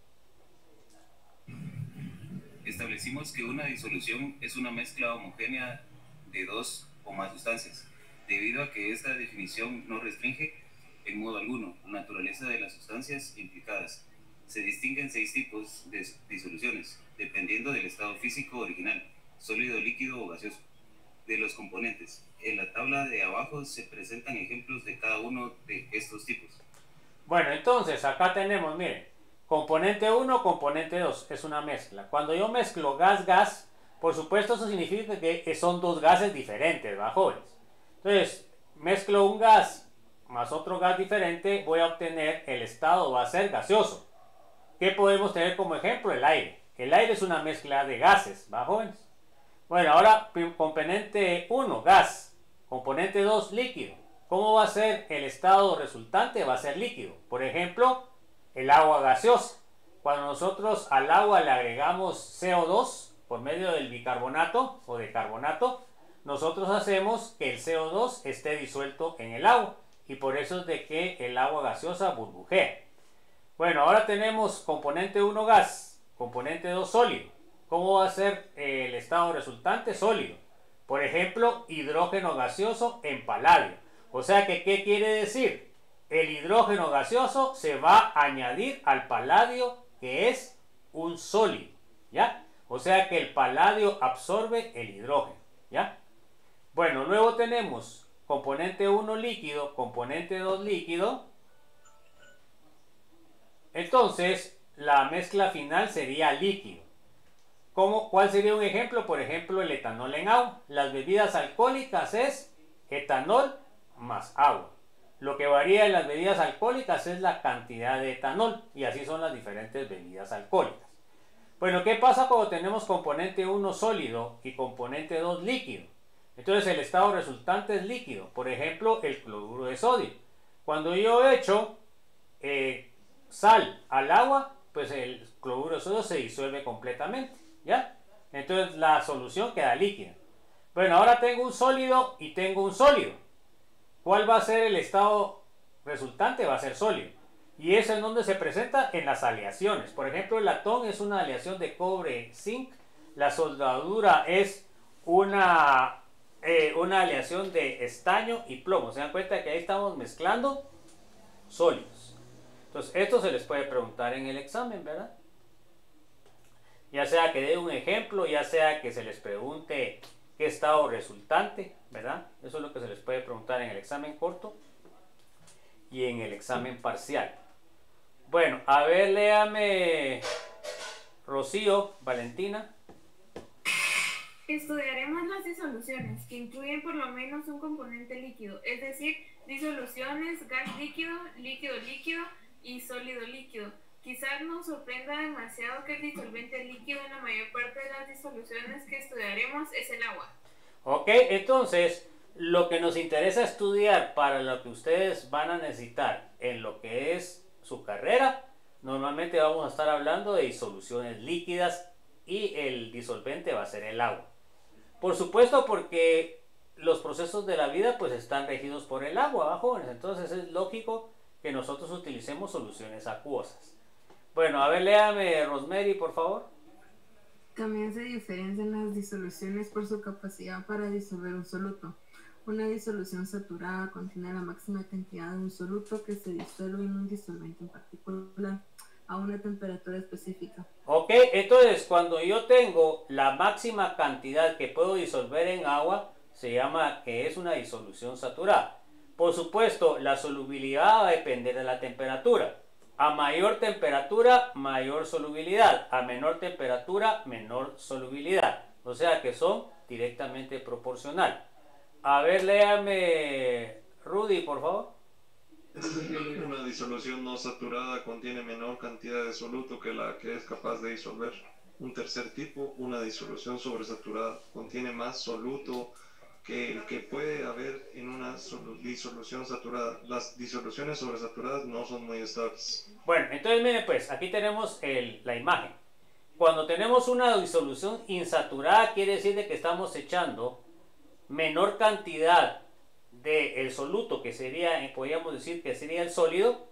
Establecimos que una disolución es una mezcla homogénea de dos o más sustancias, debido a que esta definición no restringe en modo alguno la naturaleza de las sustancias implicadas. Se distinguen 6 tipos de disoluciones, dependiendo del estado físico original, sólido, líquido o gaseoso, de los componentes. En la tabla de abajo se presentan ejemplos de cada uno de estos tipos. Bueno, entonces acá tenemos, miren, componente 1, componente 2, es una mezcla. Cuando yo mezclo gas-gas, por supuesto eso significa que son dos gases diferentes, ¿va, jóvenes? Entonces, mezclo un gas más otro gas diferente, voy a obtener el estado, va a ser gaseoso. ¿Qué podemos tener como ejemplo? El aire. El aire es una mezcla de gases, ¿va, jóvenes? Bueno, ahora componente 1, gas. Componente 2, líquido. ¿Cómo va a ser el estado resultante? Va a ser líquido. Por ejemplo, el agua gaseosa. Cuando nosotros al agua le agregamos CO2 por medio del bicarbonato o de carbonato, nosotros hacemos que el CO2 esté disuelto en el agua. Y por eso es de que el agua gaseosa burbujea. Bueno, ahora tenemos componente 1 gas, componente 2 sólido. ¿Cómo va a ser el estado resultante? Sólido. Por ejemplo, hidrógeno gaseoso en paladio. O sea que, ¿qué quiere decir? El hidrógeno gaseoso se va a añadir al paladio, que es un sólido, ¿ya? O sea que el paladio absorbe el hidrógeno, ¿ya? Bueno, luego tenemos componente 1 líquido, componente 2 líquido. Entonces, la mezcla final sería líquido. ¿Cuál sería un ejemplo? Por ejemplo, el etanol en agua. Las bebidas alcohólicas es etanol más agua. Lo que varía en las bebidas alcohólicas es la cantidad de etanol, y así son las diferentes bebidas alcohólicas. Bueno, ¿qué pasa cuando tenemos componente 1 sólido y componente 2 líquido? Entonces el estado resultante es líquido. Por ejemplo, el cloruro de sodio. Cuando yo echo sal al agua, pues el cloruro de sodio se disuelve completamente, ¿ya? Entonces la solución queda líquida. Bueno, ahora tengo un sólido y tengo un sólido. ¿Cuál va a ser el estado resultante? Va a ser sólido. ¿Y eso en dónde se presenta? En las aleaciones. Por ejemplo, el latón es una aleación de cobre-zinc. La soldadura es una aleación de estaño y plomo. Se dan cuenta que ahí estamos mezclando sólidos. Entonces, esto se les puede preguntar en el examen, ¿verdad? Ya sea que dé un ejemplo, ya sea que se les pregunte qué estado resultante, ¿verdad? Eso es lo que se les puede preguntar en el examen corto y en el examen parcial. Bueno, a ver, léame, Rocío, Valentina. Estudiaremos las disoluciones que incluyen por lo menos un componente líquido, es decir, disoluciones gas líquido, líquido líquido y sólido líquido. Quizás nos sorprenda demasiado que el disolvente líquido en la mayor parte de las disoluciones que estudiaremos es el agua. Ok, entonces lo que nos interesa estudiar para lo que ustedes van a necesitar en lo que es su carrera, normalmente vamos a estar hablando de disoluciones líquidas y el disolvente va a ser el agua. Por supuesto, porque los procesos de la vida pues están regidos por el agua, ¿va, jóvenes? Entonces es lógico que nosotros utilicemos soluciones acuosas. Bueno, a ver, léame, Rosemary, por favor. También se diferencian las disoluciones por su capacidad para disolver un soluto. Una disolución saturada contiene la máxima cantidad de un soluto que se disuelve en un disolvente en particular a una temperatura específica. Ok, entonces cuando yo tengo la máxima cantidad que puedo disolver en agua, se llama que es una disolución saturada. Por supuesto, la solubilidad va a depender de la temperatura. A mayor temperatura, mayor solubilidad. A menor temperatura, menor solubilidad. O sea que son directamente proporcional. A ver, léame, Rudy, por favor. Una disolución no saturada contiene menor cantidad de soluto que la que es capaz de disolver. Un tercer tipo, una disolución sobresaturada, contiene más soluto que el que puede haber en una disolución saturada. Las disoluciones sobresaturadas no son muy estables. Bueno, entonces miren pues, aquí tenemos la imagen. Cuando tenemos una disolución insaturada, quiere decir de que estamos echando menor cantidad del soluto, que sería, podríamos decir que sería el sólido,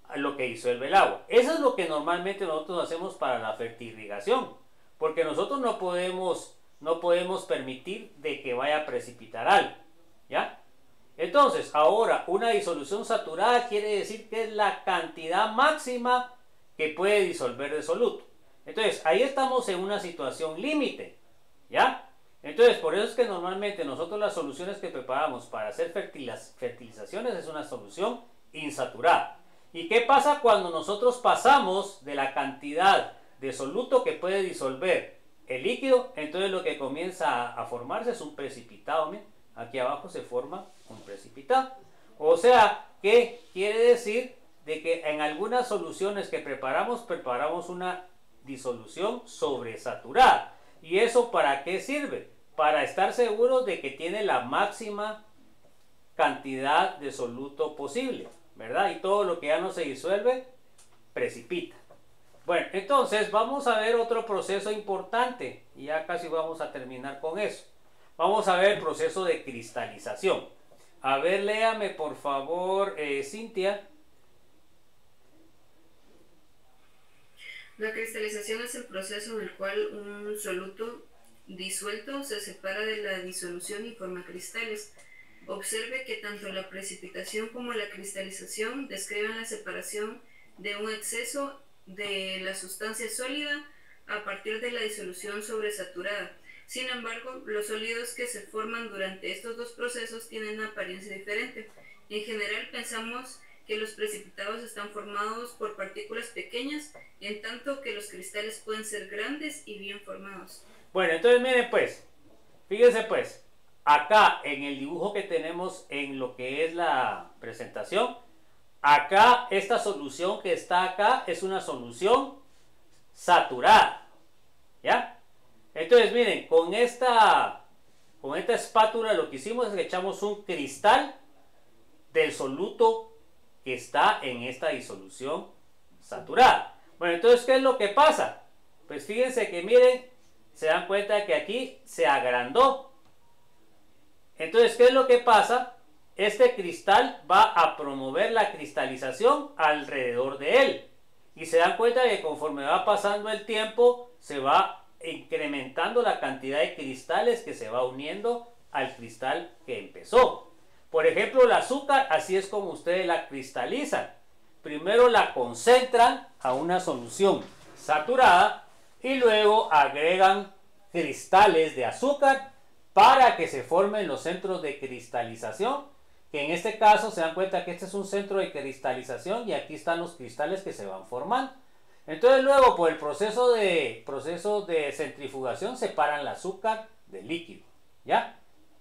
a lo que disuelve el agua. Eso es lo que normalmente nosotros hacemos para la fertirrigación, porque nosotros no podemos permitir de que vaya a precipitar algo, ¿ya? Entonces, ahora, una disolución saturada quiere decir que es la cantidad máxima que puede disolver de soluto. Entonces, ahí estamos en una situación límite, ¿ya? Entonces, por eso es que normalmente nosotros las soluciones que preparamos para hacer fertilizaciones es una solución insaturada. ¿Y qué pasa cuando nosotros pasamos de la cantidad de soluto que puede disolver el líquido? Entonces lo que comienza a formarse es un precipitado. ¿Miren? Aquí abajo se forma un precipitado. O sea, ¿qué quiere decir? de que en algunas soluciones que preparamos una disolución sobresaturada. ¿Y eso para qué sirve? Para estar seguros de que tiene la máxima cantidad de soluto posible, ¿verdad? Y todo lo que ya no se disuelve, precipita. Bueno, entonces vamos a ver otro proceso importante, y ya casi vamos a terminar con eso. Vamos a ver el proceso de cristalización. A ver, léame por favor, Cintia. La cristalización es el proceso en el cual un soluto disuelto se separa de la disolución y forma cristales. Observe que tanto la precipitación como la cristalización describen la separación de un exceso de la sustancia sólida a partir de la disolución sobresaturada. Sin embargo, los sólidos que se forman durante estos dos procesos tienen una apariencia diferente. En general pensamos que los precipitados están formados por partículas pequeñas, en tanto que los cristales pueden ser grandes y bien formados. Bueno, entonces miren pues, fíjense pues, acá en el dibujo que tenemos en lo que es la presentación, acá esta solución que está acá es una solución saturada, ¿ya? Entonces miren, con esta espátula lo que hicimos es que echamos un cristal del soluto que está en esta disolución saturada. Bueno, entonces, ¿qué es lo que pasa? Pues fíjense que miren, se dan cuenta que aquí se agrandó. Entonces, ¿qué es lo que pasa? Este cristal va a promover la cristalización alrededor de él. Y se dan cuenta que conforme va pasando el tiempo, se va incrementando la cantidad de cristales que se va uniendo al cristal que empezó. Por ejemplo, el azúcar, así es como ustedes la cristalizan. Primero la concentran a una solución saturada y luego agregan cristales de azúcar para que se formen los centros de cristalización, que en este caso se dan cuenta que este es un centro de cristalización y aquí están los cristales que se van formando. Entonces luego por el proceso de centrifugación separan el azúcar del líquido, ¿ya?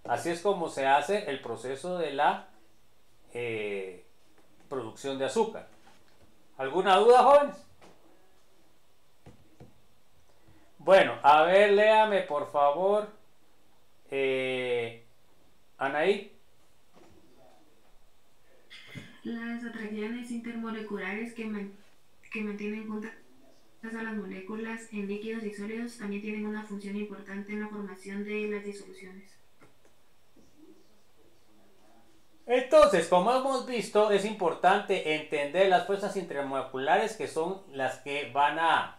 Así es como se hace el proceso de la producción de azúcar. ¿Alguna duda, jóvenes? Bueno, a ver, léame por favor, Anaí. Las atracciones intermoleculares que mantienen juntas a las moléculas en líquidos y sólidos también tienen una función importante en la formación de las disoluciones. Entonces, como hemos visto, es importante entender las fuerzas intermoleculares que son las que van a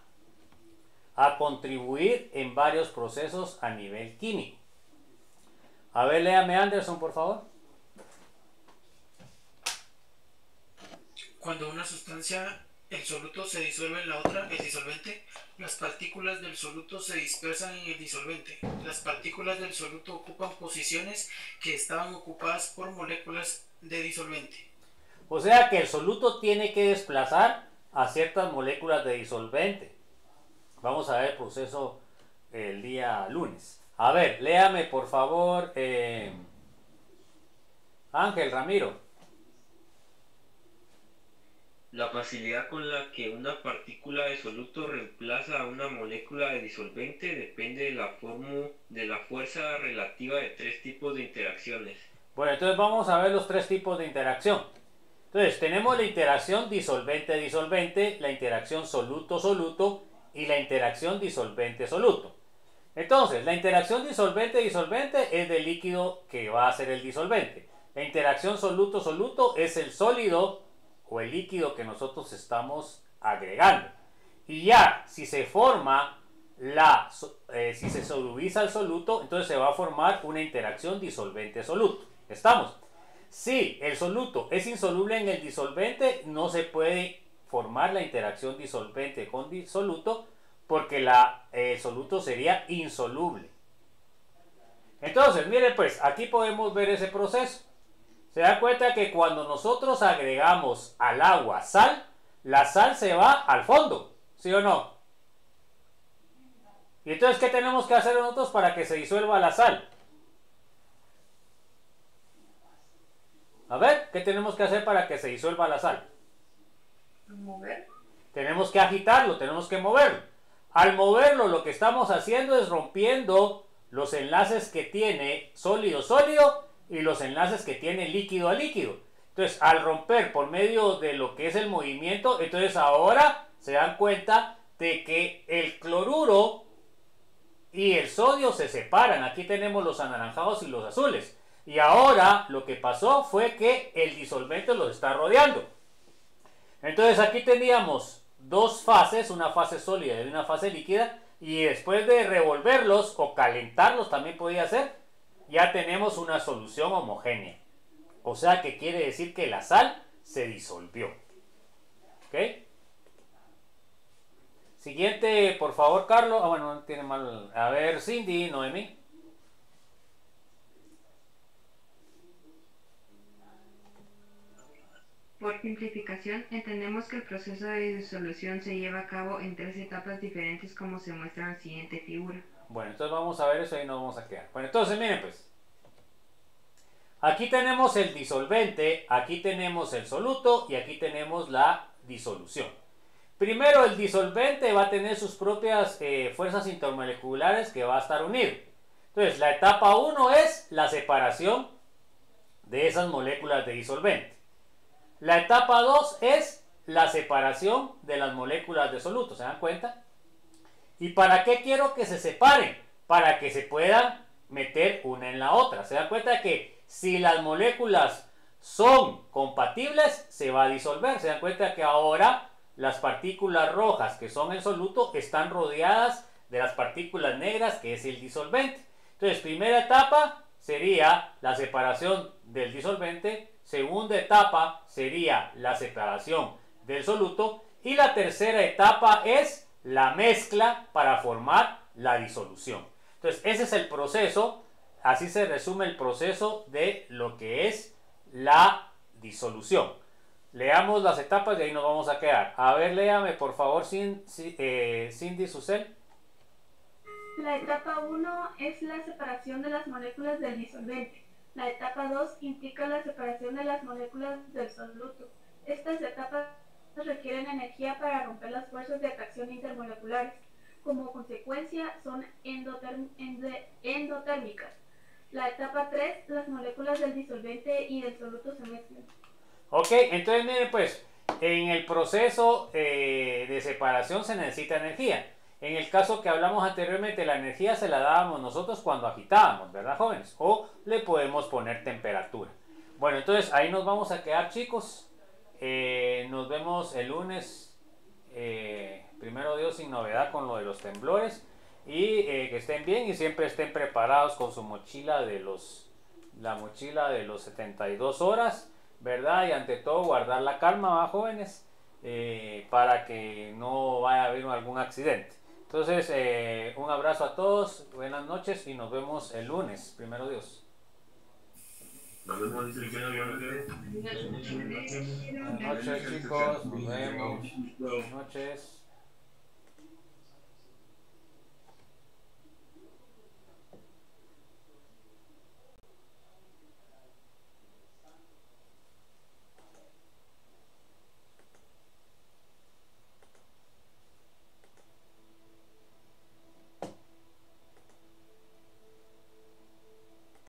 contribuir en varios procesos a nivel químico. A ver, léame Anderson, por favor. Cuando una sustancia, el soluto, se disuelve en la otra, el disolvente, las partículas del soluto se dispersan en el disolvente. Las partículas del soluto ocupan posiciones que estaban ocupadas por moléculas de disolvente. O sea que el soluto tiene que desplazar a ciertas moléculas de disolvente. Vamos a ver el proceso el día lunes. A ver, léame por favor, Ángel Ramiro. La facilidad con la que una partícula de soluto reemplaza a una molécula de disolvente depende de la fuerza relativa de tres tipos de interacciones. Bueno, entonces vamos a ver los tres tipos de interacción. Entonces tenemos la interacción disolvente-disolvente, la interacción soluto-soluto y la interacción disolvente-soluto. Entonces, la interacción disolvente-disolvente es del líquido que va a ser el disolvente. La interacción soluto-soluto es el sólido o el líquido que nosotros estamos agregando. Y ya, si se forma si se solubiliza el soluto, entonces se va a formar una interacción disolvente-soluto. ¿Estamos? Si el soluto es insoluble en el disolvente, no se puede formar la interacción disolvente con soluto porque el soluto sería insoluble. Entonces, miren pues, aquí podemos ver ese proceso. Se da cuenta que cuando nosotros agregamos al agua sal, la sal se va al fondo, ¿sí o no? Y entonces, ¿qué tenemos que hacer nosotros para que se disuelva la sal? A ver, ¿qué tenemos que hacer para que se disuelva la sal? Mover. Tenemos que agitarlo, tenemos que moverlo. Al moverlo, lo que estamos haciendo es rompiendo los enlaces que tiene sólido-sólido y los enlaces que tiene líquido a líquido. Entonces, al romper por medio de lo que es el movimiento, entonces ahora se dan cuenta de que el cloruro y el sodio se separan. Aquí tenemos los anaranjados y los azules. Y ahora lo que pasó fue que el disolvente los está rodeando. Entonces aquí teníamos dos fases, una fase sólida y una fase líquida. Y después de revolverlos o calentarlos también podía ser, ya tenemos una solución homogénea. O sea que quiere decir que la sal se disolvió. ¿Ok? Siguiente, por favor, Carlos. Ah, bueno, no tiene mal. A ver, Cindy, Noemí. Por simplificación, entendemos que el proceso de disolución se lleva a cabo en 3 etapas diferentes como se muestra en la siguiente figura. Bueno, entonces vamos a ver eso y nos vamos a quedar. Bueno, entonces miren pues. Aquí tenemos el disolvente, aquí tenemos el soluto y aquí tenemos la disolución. Primero, el disolvente va a tener sus propias fuerzas intermoleculares que va a estar unido. Entonces, la etapa 1 es la separación de esas moléculas de disolvente. La etapa 2 es la separación de las moléculas de soluto, ¿se dan cuenta? ¿Y para qué quiero que se separen? Para que se puedan meter una en la otra. ¿Se dan cuenta que si las moléculas son compatibles, se va a disolver? ¿Se dan cuenta que ahora las partículas rojas, que son el soluto, están rodeadas de las partículas negras, que es el disolvente? Entonces, primera etapa sería la separación del disolvente. Segunda etapa sería la separación del soluto. Y la tercera etapa es la mezcla para formar la disolución. Entonces, ese es el proceso. Así se resume el proceso de lo que es la disolución. Leamos las etapas y ahí nos vamos a quedar. A ver, léame por favor, Cindy Susel. La etapa 1 es la separación de las moléculas del disolvente. La etapa 2 implica la separación de las moléculas del soluto. Estas etapas requieren energía para romper las fuerzas de atracción intermoleculares. Como consecuencia, son endotérmicas. La etapa 3, las moléculas del disolvente y del soluto se mezclan. Ok, entonces miren pues, en el proceso de separación se necesita energía. En el caso que hablamos anteriormente, la energía se la dábamos nosotros cuando agitábamos, ¿verdad, jóvenes? O le podemos poner temperatura. Bueno, entonces ahí nos vamos a quedar, chicos. Nos vemos el lunes, primero Dios, sin novedad con lo de los temblores. Y que estén bien y siempre estén preparados con su mochila la mochila de los 72 horas, ¿verdad? Y ante todo guardar la calma, ¿va, jóvenes? Para que no vaya a haber algún accidente. Entonces, un abrazo a todos, buenas noches y nos vemos el lunes, primero Dios. Nos vemos, buenas noches, chicos, nos vemos. Buenas noches.